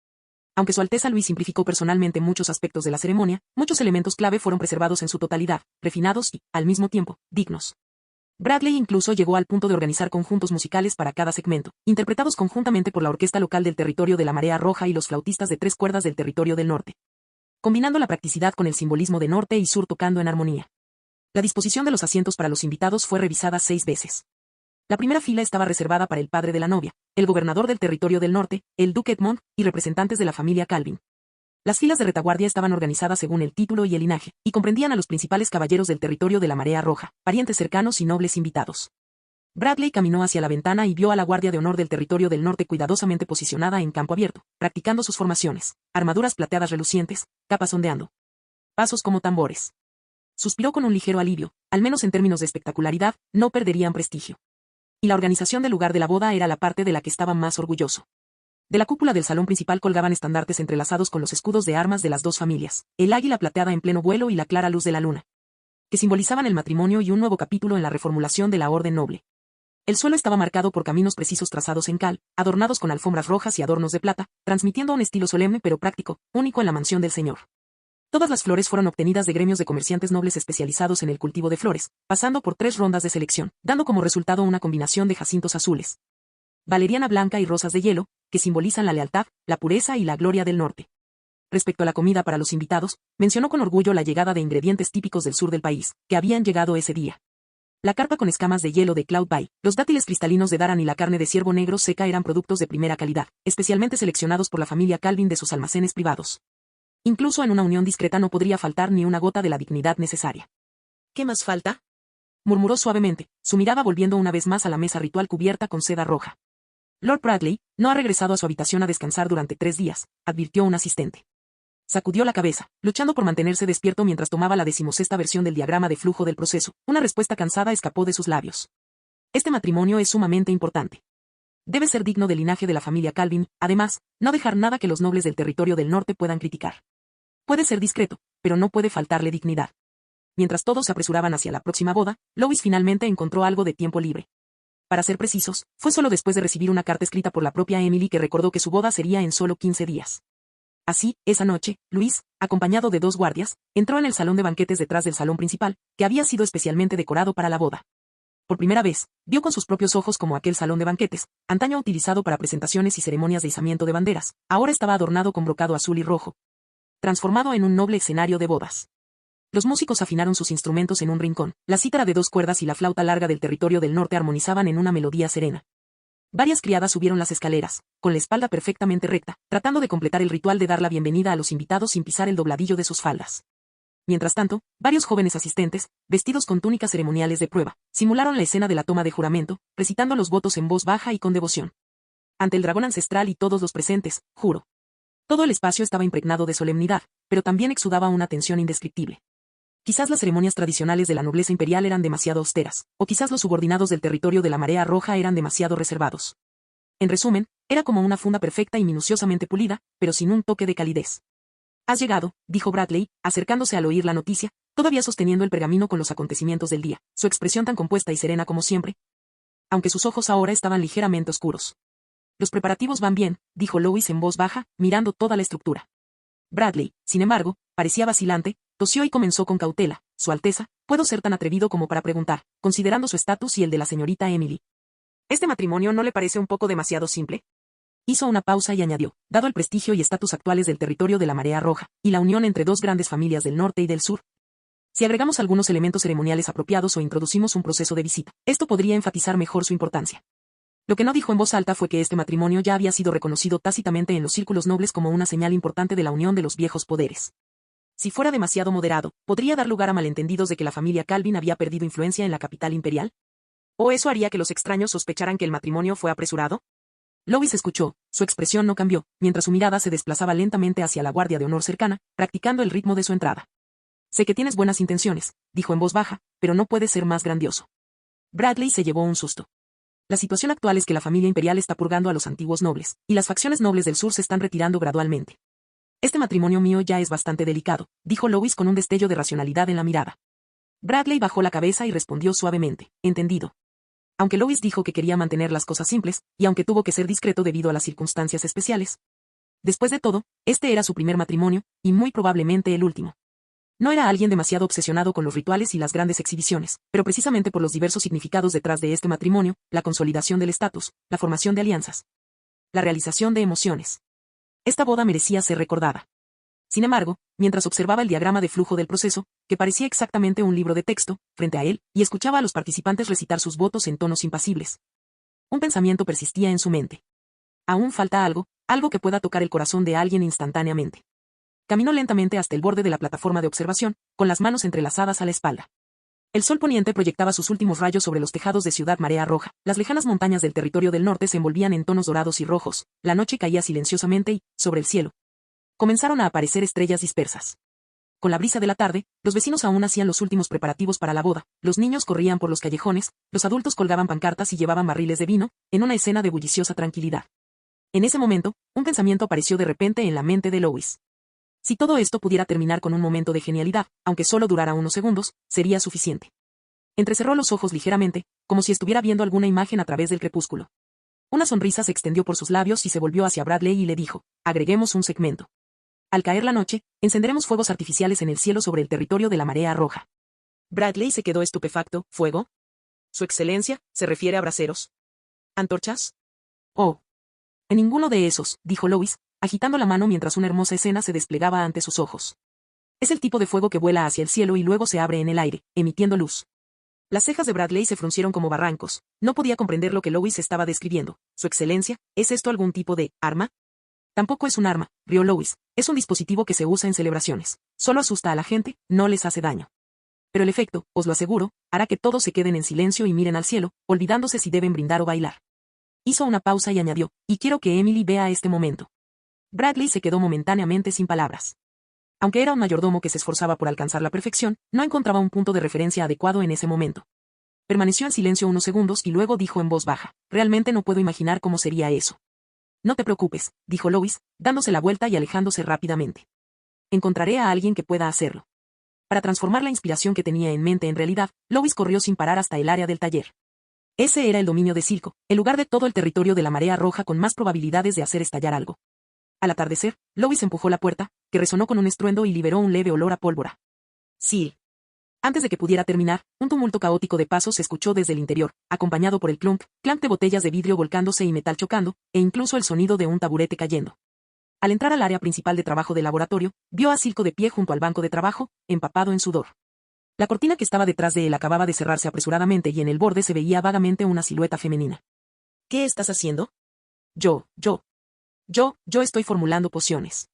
Aunque Su Alteza Luis simplificó personalmente muchos aspectos de la ceremonia, muchos elementos clave fueron preservados en su totalidad, refinados y, al mismo tiempo, dignos. Bradley incluso llegó al punto de organizar conjuntos musicales para cada segmento, interpretados conjuntamente por la orquesta local del territorio de la Marea Roja y los flautistas de 3 cuerdas del territorio del norte. Combinando la practicidad con el simbolismo de norte y sur tocando en armonía. La disposición de los asientos para los invitados fue revisada 6 veces. La primera fila estaba reservada para el padre de la novia, el gobernador del territorio del norte, el duque Edmond, y representantes de la familia Calvin. Las filas de retaguardia estaban organizadas según el título y el linaje, y comprendían a los principales caballeros del territorio de la Marea Roja, parientes cercanos y nobles invitados. Bradley caminó hacia la ventana y vio a la guardia de honor del territorio del norte cuidadosamente posicionada en campo abierto, practicando sus formaciones, armaduras plateadas relucientes, capas ondeando. Pasos como tambores. Suspiró con un ligero alivio, al menos en términos de espectacularidad, no perderían prestigio. Y la organización del lugar de la boda era la parte de la que estaba más orgulloso. De la cúpula del salón principal colgaban estandartes entrelazados con los escudos de armas de las 2 familias, el águila plateada en pleno vuelo y la clara luz de la luna, que simbolizaban el matrimonio y un nuevo capítulo en la reformulación de la orden noble. El suelo estaba marcado por caminos precisos trazados en cal, adornados con alfombras rojas y adornos de plata, transmitiendo un estilo solemne pero práctico, único en la mansión del señor. Todas las flores fueron obtenidas de gremios de comerciantes nobles especializados en el cultivo de flores, pasando por 3 rondas de selección, dando como resultado una combinación de jacintos azules, valeriana blanca y rosas de hielo, que simbolizan la lealtad, la pureza y la gloria del norte. Respecto a la comida para los invitados, mencionó con orgullo la llegada de ingredientes típicos del sur del país, que habían llegado ese día. La carpa con escamas de hielo de Cloud Bay, los dátiles cristalinos de Daran y la carne de ciervo negro seca eran productos de primera calidad, especialmente seleccionados por la familia Calvin de sus almacenes privados. Incluso en una unión discreta no podría faltar ni una gota de la dignidad necesaria. ¿Qué más falta?, murmuró suavemente, su mirada volviendo una vez más a la mesa ritual cubierta con seda roja. Lord Bradley no ha regresado a su habitación a descansar durante 3 días, advirtió un asistente. Sacudió la cabeza, luchando por mantenerse despierto mientras tomaba la 16ª versión del diagrama de flujo del proceso. Una respuesta cansada escapó de sus labios. Este matrimonio es sumamente importante. Debe ser digno del linaje de la familia Calvin, además, no dejar nada que los nobles del territorio del norte puedan criticar. Puede ser discreto, pero no puede faltarle dignidad. Mientras todos se apresuraban hacia la próxima boda, Lois finalmente encontró algo de tiempo libre. Para ser precisos, fue solo después de recibir una carta escrita por la propia Emily que recordó que su boda sería en solo 15 días. Así, esa noche, Luis, acompañado de 2 guardias, entró en el salón de banquetes detrás del salón principal, que había sido especialmente decorado para la boda. Por primera vez, vio con sus propios ojos cómo aquel salón de banquetes, antaño utilizado para presentaciones y ceremonias de izamiento de banderas, ahora estaba adornado con brocado azul y rojo, transformado en un noble escenario de bodas. Los músicos afinaron sus instrumentos en un rincón, la cítara de 2 cuerdas y la flauta larga del territorio del norte armonizaban en una melodía serena. Varias criadas subieron las escaleras, con la espalda perfectamente recta, tratando de completar el ritual de dar la bienvenida a los invitados sin pisar el dobladillo de sus faldas. Mientras tanto, varios jóvenes asistentes, vestidos con túnicas ceremoniales de prueba, simularon la escena de la toma de juramento, recitando los votos en voz baja y con devoción. Ante el dragón ancestral y todos los presentes, juro. Todo el espacio estaba impregnado de solemnidad, pero también exudaba una tensión indescriptible. Quizás las ceremonias tradicionales de la nobleza imperial eran demasiado austeras, o quizás los subordinados del territorio de la Marea Roja eran demasiado reservados. En resumen, era como una funda perfecta y minuciosamente pulida, pero sin un toque de calidez. «Has llegado», dijo Bradley, acercándose al oír la noticia, todavía sosteniendo el pergamino con los acontecimientos del día, su expresión tan compuesta y serena como siempre, aunque sus ojos ahora estaban ligeramente oscuros. «Los preparativos van bien», dijo Lois en voz baja, mirando toda la estructura. Bradley, sin embargo, parecía vacilante, tosió y comenzó con cautela. «Su Alteza, puedo ser tan atrevido como para preguntar, considerando su estatus y el de la señorita Emily. ¿Este matrimonio no le parece un poco demasiado simple?» Hizo una pausa y añadió, dado el prestigio y estatus actuales del territorio de la Marea Roja, y la unión entre 2 grandes familias del norte y del sur. Si agregamos algunos elementos ceremoniales apropiados o introducimos un proceso de visita, esto podría enfatizar mejor su importancia. Lo que no dijo en voz alta fue que este matrimonio ya había sido reconocido tácitamente en los círculos nobles como una señal importante de la unión de los viejos poderes. Si fuera demasiado moderado, podría dar lugar a malentendidos de que la familia Calvin había perdido influencia en la capital imperial. ¿O eso haría que los extraños sospecharan que el matrimonio fue apresurado? Lois escuchó, su expresión no cambió, mientras su mirada se desplazaba lentamente hacia la guardia de honor cercana, practicando el ritmo de su entrada. «Sé que tienes buenas intenciones», dijo en voz baja, «pero no puede ser más grandioso». Bradley se llevó un susto. La situación actual es que la familia imperial está purgando a los antiguos nobles, y las facciones nobles del sur se están retirando gradualmente. «Este matrimonio mío ya es bastante delicado», dijo Lois con un destello de racionalidad en la mirada. Bradley bajó la cabeza y respondió suavemente, «Entendido». Aunque Lois dijo que quería mantener las cosas simples, y aunque tuvo que ser discreto debido a las circunstancias especiales. Después de todo, este era su primer matrimonio, y muy probablemente el último. No era alguien demasiado obsesionado con los rituales y las grandes exhibiciones, pero precisamente por los diversos significados detrás de este matrimonio, la consolidación del estatus, la formación de alianzas, la realización de emociones. Esta boda merecía ser recordada. Sin embargo, mientras observaba el diagrama de flujo del proceso, que parecía exactamente un libro de texto, frente a él, y escuchaba a los participantes recitar sus votos en tonos impasibles, un pensamiento persistía en su mente. Aún falta algo que pueda tocar el corazón de alguien instantáneamente. Caminó lentamente hasta el borde de la plataforma de observación, con las manos entrelazadas a la espalda. El sol poniente proyectaba sus últimos rayos sobre los tejados de Ciudad Marea Roja, las lejanas montañas del territorio del norte se envolvían en tonos dorados y rojos, la noche caía silenciosamente y, sobre el cielo, comenzaron a aparecer estrellas dispersas. Con la brisa de la tarde, los vecinos aún hacían los últimos preparativos para la boda, los niños corrían por los callejones, los adultos colgaban pancartas y llevaban barriles de vino, en una escena de bulliciosa tranquilidad. En ese momento, un pensamiento apareció de repente en la mente de Lois. Si todo esto pudiera terminar con un momento de genialidad, aunque solo durara unos segundos, sería suficiente. Entrecerró los ojos ligeramente, como si estuviera viendo alguna imagen a través del crepúsculo. Una sonrisa se extendió por sus labios y se volvió hacia Bradley y le dijo, agreguemos un segmento. Al caer la noche, encenderemos fuegos artificiales en el cielo sobre el territorio de la Marea Roja. Bradley se quedó estupefacto. ¿Fuego? ¿Su excelencia se refiere a braseros? ¿Antorchas? Oh. En ninguno de esos, dijo Lois, agitando la mano mientras una hermosa escena se desplegaba ante sus ojos. Es el tipo de fuego que vuela hacia el cielo y luego se abre en el aire, emitiendo luz. Las cejas de Bradley se fruncieron como barrancos. No podía comprender lo que Lois estaba describiendo. Su excelencia, ¿es esto algún tipo de arma? Tampoco es un arma, rió Lois, es un dispositivo que se usa en celebraciones. Solo asusta a la gente, no les hace daño. Pero el efecto, os lo aseguro, hará que todos se queden en silencio y miren al cielo, olvidándose si deben brindar o bailar. Hizo una pausa y añadió, y quiero que Emily vea este momento. Bradley se quedó momentáneamente sin palabras. Aunque era un mayordomo que se esforzaba por alcanzar la perfección, no encontraba un punto de referencia adecuado en ese momento. Permaneció en silencio unos segundos y luego dijo en voz baja, realmente no puedo imaginar cómo sería eso. No te preocupes, dijo Lois, dándose la vuelta y alejándose rápidamente. Encontraré a alguien que pueda hacerlo. Para transformar la inspiración que tenía en mente en realidad, Lois corrió sin parar hasta el área del taller. Ese era el dominio de Silco, el lugar de todo el territorio de la marea roja con más probabilidades de hacer estallar algo. Al atardecer, Lois empujó la puerta, que resonó con un estruendo y liberó un leve olor a pólvora. Sí. Antes de que pudiera terminar, un tumulto caótico de pasos se escuchó desde el interior, acompañado por el clunk de botellas de vidrio volcándose y metal chocando, e incluso el sonido de un taburete cayendo. Al entrar al área principal de trabajo del laboratorio, vio a Silco de pie junto al banco de trabajo, empapado en sudor. La cortina que estaba detrás de él acababa de cerrarse apresuradamente y en el borde se veía vagamente una silueta femenina. ¿Qué estás haciendo? Yo estoy formulando pociones.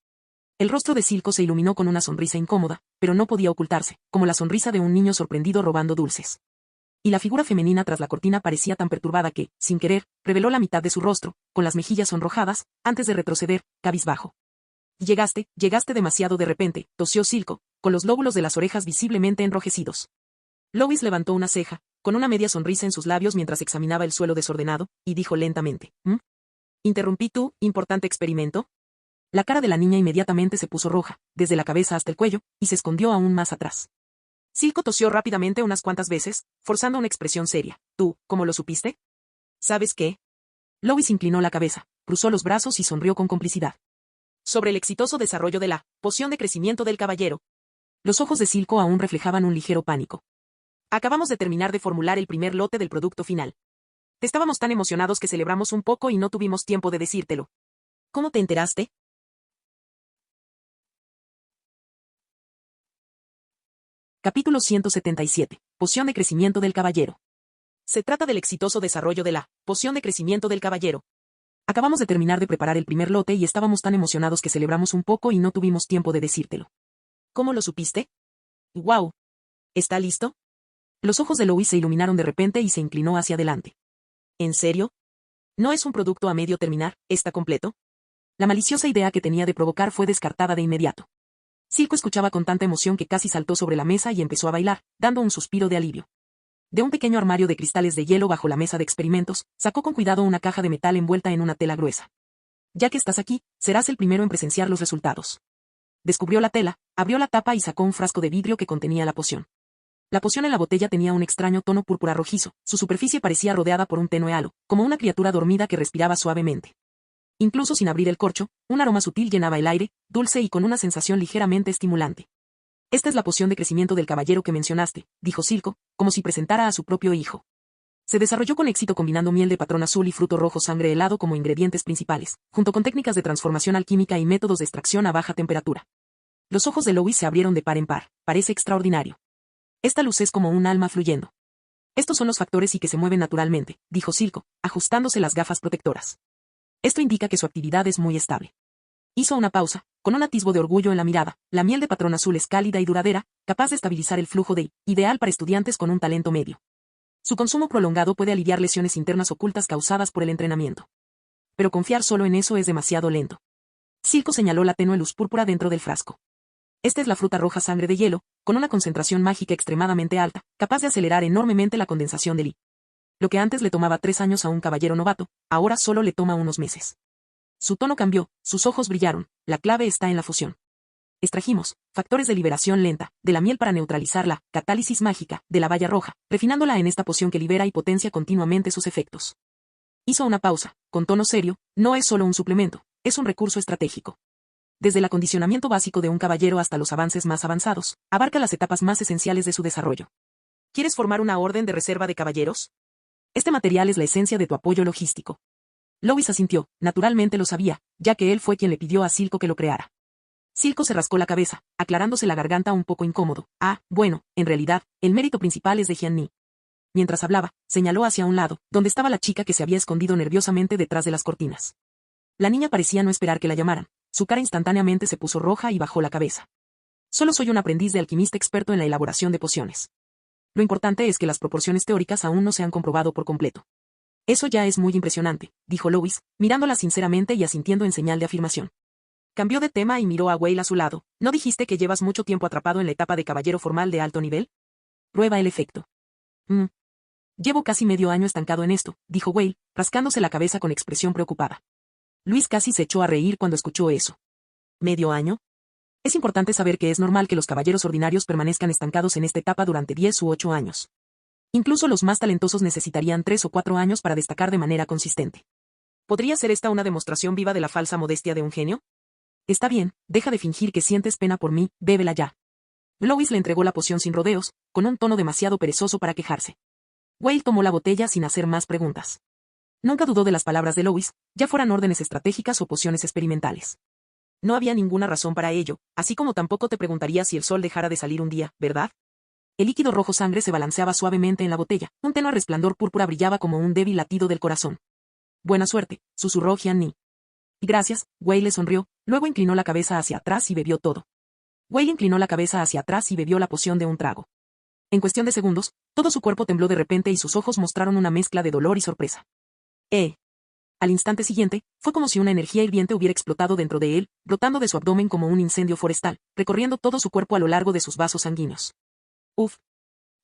El rostro de Silco se iluminó con una sonrisa incómoda, pero no podía ocultarse, como la sonrisa de un niño sorprendido robando dulces. Y la figura femenina tras la cortina parecía tan perturbada que, sin querer, reveló la mitad de su rostro, con las mejillas sonrojadas, antes de retroceder, cabizbajo. Llegaste demasiado de repente, tosió Silco, con los lóbulos de las orejas visiblemente enrojecidos. Lois levantó una ceja, con una media sonrisa en sus labios mientras examinaba el suelo desordenado, y dijo lentamente, ¿Interrumpí tu importante experimento? La cara de la niña inmediatamente se puso roja, desde la cabeza hasta el cuello, y se escondió aún más atrás. Silco tosió rápidamente unas cuantas veces, forzando una expresión seria. ¿Tú, cómo lo supiste? ¿Sabes qué? Lois inclinó la cabeza, cruzó los brazos y sonrió con complicidad. Sobre el exitoso desarrollo de la poción de crecimiento del caballero. Los ojos de Silco aún reflejaban un ligero pánico. Acabamos de terminar de formular el primer lote del producto final. Estábamos tan emocionados que celebramos un poco y no tuvimos tiempo de decírtelo. ¿Cómo te enteraste? Capítulo 177. Poción de crecimiento del caballero. Se trata del exitoso desarrollo de la poción de crecimiento del caballero. Acabamos de terminar de preparar el primer lote y estábamos tan emocionados que celebramos un poco y no tuvimos tiempo de decírtelo. ¿Cómo lo supiste? ¡Guau! ¿Está listo? Los ojos de Lois se iluminaron de repente y se inclinó hacia adelante. ¿En serio? ¿No es un producto a medio terminar, está completo? La maliciosa idea que tenía de provocar fue descartada de inmediato. Silco escuchaba con tanta emoción que casi saltó sobre la mesa y empezó a bailar, dando un suspiro de alivio. De un pequeño armario de cristales de hielo bajo la mesa de experimentos, sacó con cuidado una caja de metal envuelta en una tela gruesa. Ya que estás aquí, serás el primero en presenciar los resultados. Descubrió la tela, abrió la tapa y sacó un frasco de vidrio que contenía la poción. La poción en la botella tenía un extraño tono púrpura rojizo, su superficie parecía rodeada por un tenue halo, como una criatura dormida que respiraba suavemente. Incluso sin abrir el corcho, un aroma sutil llenaba el aire, dulce y con una sensación ligeramente estimulante. Esta es la poción de crecimiento del caballero que mencionaste, dijo Silco, como si presentara a su propio hijo. Se desarrolló con éxito combinando miel de patrón azul y fruto rojo sangre helado como ingredientes principales, junto con técnicas de transformación alquímica y métodos de extracción a baja temperatura. Los ojos de Lois se abrieron de par en par. Parece extraordinario. Esta luz es como un alma fluyendo. Estos son los factores y que se mueven naturalmente, dijo Silco, ajustándose las gafas protectoras. Esto indica que su actividad es muy estable. Hizo una pausa, con un atisbo de orgullo en la mirada. La miel de patrón azul es cálida y duradera, capaz de estabilizar el flujo de ideal para estudiantes con un talento medio. Su consumo prolongado puede aliviar lesiones internas ocultas causadas por el entrenamiento. Pero confiar solo en eso es demasiado lento. Silco señaló la tenue luz púrpura dentro del frasco. Esta es la fruta roja sangre de hielo, con una concentración mágica extremadamente alta, capaz de acelerar enormemente la condensación del li. Lo que antes le tomaba 3 años a un caballero novato, ahora solo le toma unos meses. Su tono cambió, sus ojos brillaron, la clave está en la fusión. Extrajimos factores de liberación lenta de la miel para neutralizar la catálisis mágica de la baya roja, refinándola en esta poción que libera y potencia continuamente sus efectos. Hizo una pausa, con tono serio, no es solo un suplemento, es un recurso estratégico. Desde el acondicionamiento básico de un caballero hasta los avances más avanzados, abarca las etapas más esenciales de su desarrollo. ¿Quieres formar una orden de reserva de caballeros? Este material es la esencia de tu apoyo logístico. Lois asintió, naturalmente lo sabía, ya que él fue quien le pidió a Silco que lo creara. Silco se rascó la cabeza, aclarándose la garganta un poco incómodo. Bueno, en realidad, el mérito principal es de Jianni. Mientras hablaba, señaló hacia un lado, donde estaba la chica que se había escondido nerviosamente detrás de las cortinas. La niña parecía no esperar que la llamaran. Su cara instantáneamente se puso roja y bajó la cabeza. Solo soy un aprendiz de alquimista experto en la elaboración de pociones. Lo importante es que las proporciones teóricas aún no se han comprobado por completo. Eso ya es muy impresionante, dijo Lois, mirándola sinceramente y asintiendo en señal de afirmación. Cambió de tema y miró a Whale a su lado. ¿No dijiste que llevas mucho tiempo atrapado en la etapa de caballero formal de alto nivel? Prueba el efecto. Llevo casi medio año estancado en esto, dijo Whale, rascándose la cabeza con expresión preocupada. Luis casi se echó a reír cuando escuchó eso. ¿Medio año? Es importante saber que es normal que los caballeros ordinarios permanezcan estancados en esta etapa durante 10 u 8 años. Incluso los más talentosos necesitarían 3 o 4 años para destacar de manera consistente. ¿Podría ser esta una demostración viva de la falsa modestia de un genio? Está bien, deja de fingir que sientes pena por mí, bébela ya. Lois le entregó la poción sin rodeos, con un tono demasiado perezoso para quejarse. Whale tomó la botella sin hacer más preguntas. Nunca dudó de las palabras de Lois, ya fueran órdenes estratégicas o pociones experimentales. No había ninguna razón para ello, así como tampoco te preguntaría si el sol dejara de salir un día, ¿verdad? El líquido rojo sangre se balanceaba suavemente en la botella, un tenue resplandor púrpura brillaba como un débil latido del corazón. Buena suerte, susurró Jian-Ni. Y gracias, Whale le sonrió, luego inclinó la cabeza hacia atrás y bebió todo. Whale inclinó la cabeza hacia atrás y bebió la poción de un trago. En cuestión de segundos, todo su cuerpo tembló de repente y sus ojos mostraron una mezcla de dolor y sorpresa. Al instante siguiente, fue como si una energía hirviente hubiera explotado dentro de él, brotando de su abdomen como un incendio forestal, recorriendo todo su cuerpo a lo largo de sus vasos sanguíneos. Uf.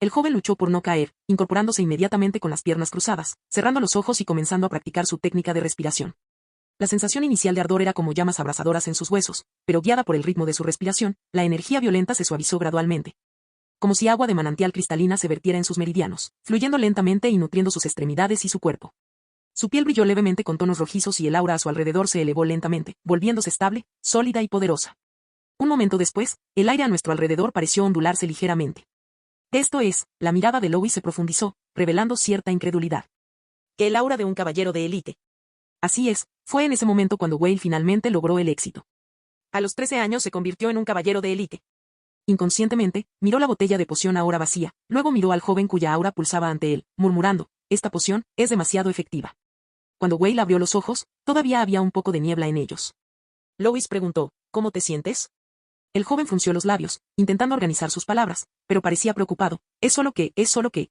El joven luchó por no caer, incorporándose inmediatamente con las piernas cruzadas, cerrando los ojos y comenzando a practicar su técnica de respiración. La sensación inicial de ardor era como llamas abrasadoras en sus huesos, pero guiada por el ritmo de su respiración, la energía violenta se suavizó gradualmente. Como si agua de manantial cristalina se vertiera en sus meridianos, fluyendo lentamente y nutriendo sus extremidades y su cuerpo. Su piel brilló levemente con tonos rojizos y el aura a su alrededor se elevó lentamente, volviéndose estable, sólida y poderosa. Un momento después, el aire a nuestro alrededor pareció ondularse ligeramente. Esto es, la mirada de Lois se profundizó, revelando cierta incredulidad. Que el aura de un caballero de élite. Así es, fue en ese momento cuando Whale finalmente logró el éxito. A los 13 años se convirtió en un caballero de élite. Inconscientemente, miró la botella de poción ahora vacía, luego miró al joven cuya aura pulsaba ante él, murmurando, esta poción es demasiado efectiva. Cuando Whale abrió los ojos, todavía había un poco de niebla en ellos. Lois preguntó, ¿cómo te sientes? El joven frunció los labios, intentando organizar sus palabras, pero parecía preocupado. Es solo que,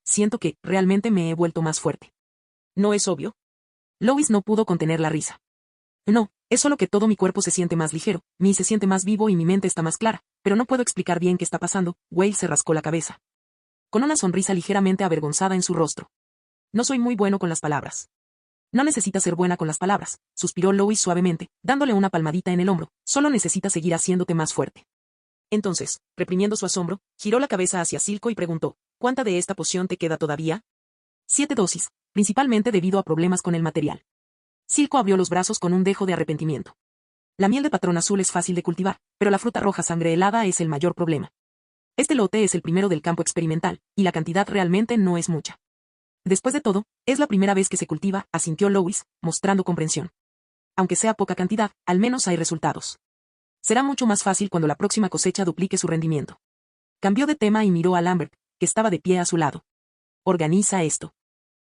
siento que, realmente me he vuelto más fuerte. ¿No es obvio? Lois no pudo contener la risa. No, es solo que todo mi cuerpo se siente más ligero, se siente más vivo y mi mente está más clara, pero no puedo explicar bien qué está pasando. Whale se rascó la cabeza. Con una sonrisa ligeramente avergonzada en su rostro. No soy muy bueno con las palabras. No necesita ser buena con las palabras, suspiró Lois suavemente, dándole una palmadita en el hombro, solo necesitas seguir haciéndote más fuerte. Entonces, reprimiendo su asombro, giró la cabeza hacia Silco y preguntó, ¿cuánta de esta poción te queda todavía? 7 dosis, principalmente debido a problemas con el material. Silco abrió los brazos con un dejo de arrepentimiento. La miel de patrón azul es fácil de cultivar, pero la fruta roja sangre helada es el mayor problema. Este lote es el primero del campo experimental, y la cantidad realmente no es mucha. Después de todo, es la primera vez que se cultiva, asintió Lois, mostrando comprensión. Aunque sea poca cantidad, al menos hay resultados. Será mucho más fácil cuando la próxima cosecha duplique su rendimiento. Cambió de tema y miró a Lambert, que estaba de pie a su lado. Organiza esto.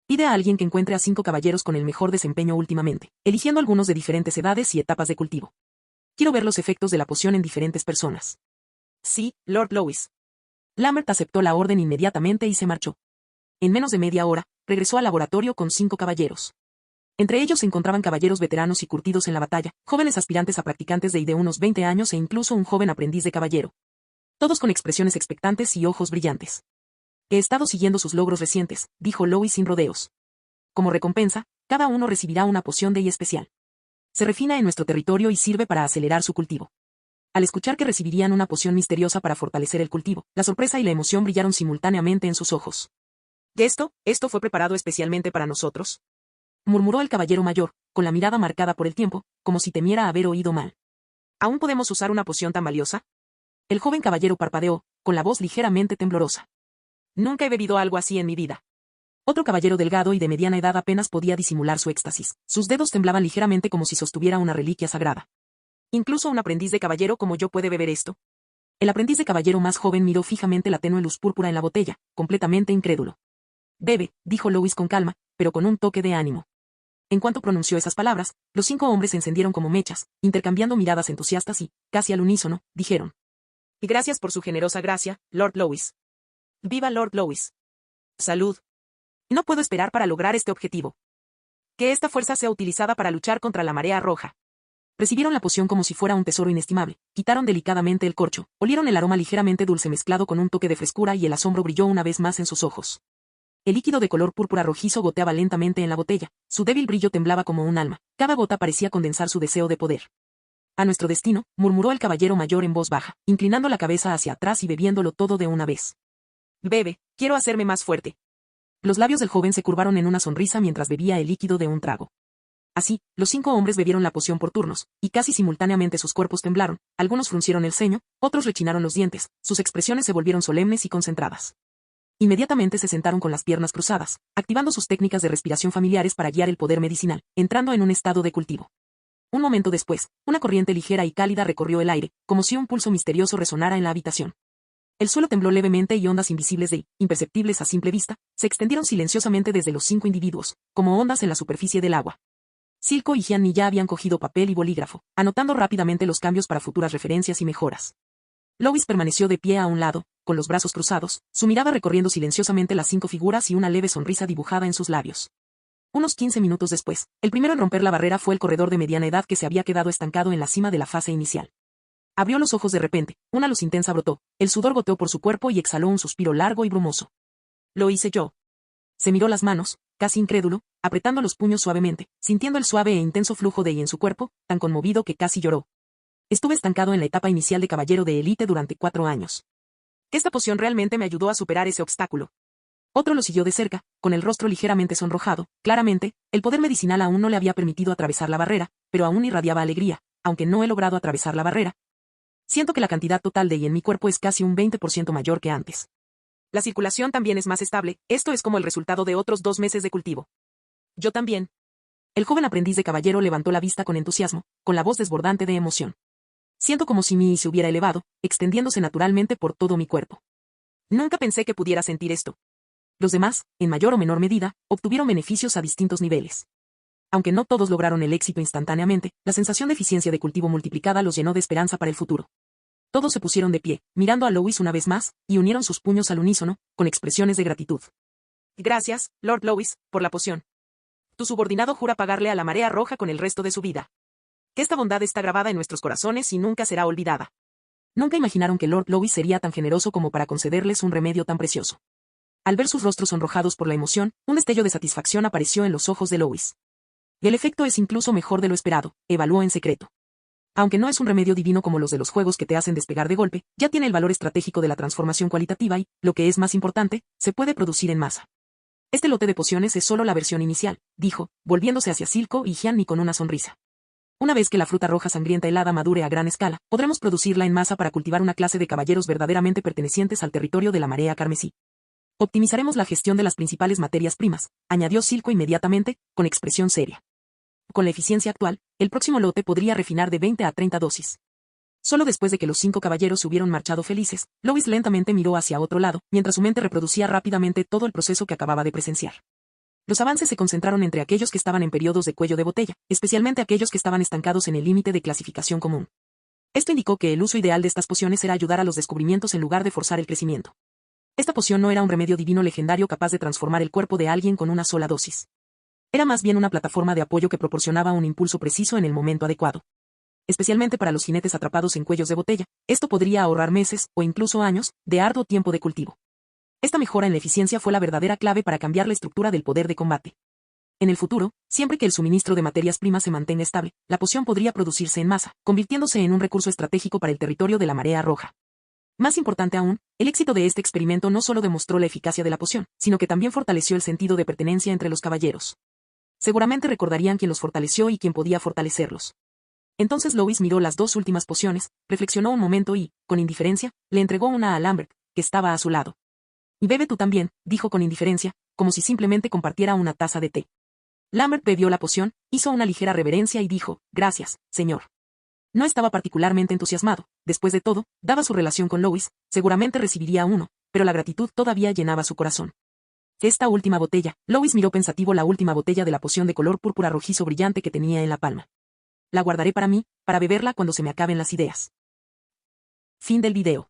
Pide a alguien que encuentre a 5 caballeros con el mejor desempeño últimamente, eligiendo algunos de diferentes edades y etapas de cultivo. Quiero ver los efectos de la poción en diferentes personas. Sí, Lord Lois. Lambert aceptó la orden inmediatamente y se marchó. En menos de media hora, regresó al laboratorio con 5 caballeros. Entre ellos se encontraban caballeros veteranos y curtidos en la batalla, jóvenes aspirantes a practicantes de unos 20 años e incluso un joven aprendiz de caballero. Todos con expresiones expectantes y ojos brillantes. He estado siguiendo sus logros recientes, dijo Lois sin rodeos. Como recompensa, cada uno recibirá una poción de especial. Se refina en nuestro territorio y sirve para acelerar su cultivo. Al escuchar que recibirían una poción misteriosa para fortalecer el cultivo, la sorpresa y la emoción brillaron simultáneamente en sus ojos. ¿Esto fue preparado especialmente para nosotros? Murmuró el caballero mayor, con la mirada marcada por el tiempo, como si temiera haber oído mal. ¿Aún podemos usar una poción tan valiosa? El joven caballero parpadeó, con la voz ligeramente temblorosa. Nunca he bebido algo así en mi vida. Otro caballero delgado y de mediana edad apenas podía disimular su éxtasis. Sus dedos temblaban ligeramente como si sostuviera una reliquia sagrada. ¿Incluso un aprendiz de caballero como yo puede beber esto? El aprendiz de caballero más joven miró fijamente la tenue luz púrpura en la botella, completamente incrédulo. Bebe, dijo Lois con calma, pero con un toque de ánimo. En cuanto pronunció esas palabras, los 5 hombres se encendieron como mechas, intercambiando miradas entusiastas y, casi al unísono, dijeron. Y gracias por su generosa gracia, Lord Lois. ¡Viva Lord Lois! Salud. No puedo esperar para lograr este objetivo. Que esta fuerza sea utilizada para luchar contra la marea roja. Recibieron la poción como si fuera un tesoro inestimable, quitaron delicadamente el corcho, olieron el aroma ligeramente dulce mezclado con un toque de frescura y el asombro brilló una vez más en sus ojos. El líquido de color púrpura rojizo goteaba lentamente en la botella, su débil brillo temblaba como un alma, cada gota parecía condensar su deseo de poder. A nuestro destino, murmuró el caballero mayor en voz baja, inclinando la cabeza hacia atrás y bebiéndolo todo de una vez. Bebe, quiero hacerme más fuerte. Los labios del joven se curvaron en una sonrisa mientras bebía el líquido de un trago. Así, los 5 hombres bebieron la poción por turnos, y casi simultáneamente sus cuerpos temblaron, algunos fruncieron el ceño, otros rechinaron los dientes, sus expresiones se volvieron solemnes y concentradas. Inmediatamente se sentaron con las piernas cruzadas, activando sus técnicas de respiración familiares para guiar el poder medicinal, entrando en un estado de cultivo. Un momento después, una corriente ligera y cálida recorrió el aire, como si un pulso misterioso resonara en la habitación. El suelo tembló levemente y ondas invisibles imperceptibles a simple vista, se extendieron silenciosamente desde los 5 individuos, como ondas en la superficie del agua. Silco y Gianni ya habían cogido papel y bolígrafo, anotando rápidamente los cambios para futuras referencias y mejoras. Lois permaneció de pie a un lado, con los brazos cruzados, su mirada recorriendo silenciosamente las 5 figuras y una leve sonrisa dibujada en sus labios. Unos 15 minutos después, el primero en romper la barrera fue el corredor de mediana edad que se había quedado estancado en la cima de la fase inicial. Abrió los ojos de repente, una luz intensa brotó, el sudor goteó por su cuerpo y exhaló un suspiro largo y brumoso. Lo hice yo. Se miró las manos, casi incrédulo, apretando los puños suavemente, sintiendo el suave e intenso flujo de en su cuerpo, tan conmovido que casi lloró. Estuve estancado en la etapa inicial de caballero de élite durante 4 años. Esta poción realmente me ayudó a superar ese obstáculo. Otro lo siguió de cerca, con el rostro ligeramente sonrojado, claramente, el poder medicinal aún no le había permitido atravesar la barrera, pero aún irradiaba alegría, aunque no he logrado atravesar la barrera. Siento que la cantidad total de I en mi cuerpo es casi un 20% mayor que antes. La circulación también es más estable, esto es como el resultado de otros 2 meses de cultivo. Yo también. El joven aprendiz de caballero levantó la vista con entusiasmo, con la voz desbordante de emoción. Siento como si mi I se hubiera elevado, extendiéndose naturalmente por todo mi cuerpo. Nunca pensé que pudiera sentir esto. Los demás, en mayor o menor medida, obtuvieron beneficios a distintos niveles. Aunque no todos lograron el éxito instantáneamente, la sensación de eficiencia de cultivo multiplicada los llenó de esperanza para el futuro. Todos se pusieron de pie, mirando a Lois una vez más, y unieron sus puños al unísono, con expresiones de gratitud. Gracias, Lord Lois, por la poción. Tu subordinado jura pagarle a la marea roja con el resto de su vida. Que esta bondad está grabada en nuestros corazones y nunca será olvidada. Nunca imaginaron que Lord Lois sería tan generoso como para concederles un remedio tan precioso. Al ver sus rostros sonrojados por la emoción, un destello de satisfacción apareció en los ojos de Lois. El efecto es incluso mejor de lo esperado, evaluó en secreto. Aunque no es un remedio divino como los de los juegos que te hacen despegar de golpe, ya tiene el valor estratégico de la transformación cualitativa y, lo que es más importante, se puede producir en masa. Este lote de pociones es solo la versión inicial, dijo, volviéndose hacia Silco y Gianni con una sonrisa. Una vez que la fruta roja sangrienta helada madure a gran escala, podremos producirla en masa para cultivar una clase de caballeros verdaderamente pertenecientes al territorio de la marea carmesí. Optimizaremos la gestión de las principales materias primas, añadió Silco inmediatamente, con expresión seria. Con la eficiencia actual, el próximo lote podría refinar de 20 a 30 dosis. Solo después de que los 5 caballeros se hubieron marchado felices, Lois lentamente miró hacia otro lado, mientras su mente reproducía rápidamente todo el proceso que acababa de presenciar. Los avances se concentraron entre aquellos que estaban en periodos de cuello de botella, especialmente aquellos que estaban estancados en el límite de clasificación común. Esto indicó que el uso ideal de estas pociones era ayudar a los descubrimientos en lugar de forzar el crecimiento. Esta poción no era un remedio divino legendario capaz de transformar el cuerpo de alguien con una sola dosis. Era más bien una plataforma de apoyo que proporcionaba un impulso preciso en el momento adecuado. Especialmente para los jinetes atrapados en cuellos de botella, esto podría ahorrar meses, o incluso años, de arduo tiempo de cultivo. Esta mejora en la eficiencia fue la verdadera clave para cambiar la estructura del poder de combate. En el futuro, siempre que el suministro de materias primas se mantenga estable, la poción podría producirse en masa, convirtiéndose en un recurso estratégico para el territorio de la marea roja. Más importante aún, el éxito de este experimento no solo demostró la eficacia de la poción, sino que también fortaleció el sentido de pertenencia entre los caballeros. Seguramente recordarían quién los fortaleció y quién podía fortalecerlos. Entonces Lois miró las 2 últimas pociones, reflexionó un momento y, con indiferencia, le entregó una a Lambert, que estaba a su lado. Y bebe tú también, dijo con indiferencia, como si simplemente compartiera una taza de té. Lambert bebió la poción, hizo una ligera reverencia y dijo, gracias, señor. No estaba particularmente entusiasmado, después de todo, dada su relación con Lois, seguramente recibiría uno, pero la gratitud todavía llenaba su corazón. Esta última botella, Lois miró pensativo la última botella de la poción de color púrpura rojizo brillante que tenía en la palma. La guardaré para mí, para beberla cuando se me acaben las ideas. Fin del video.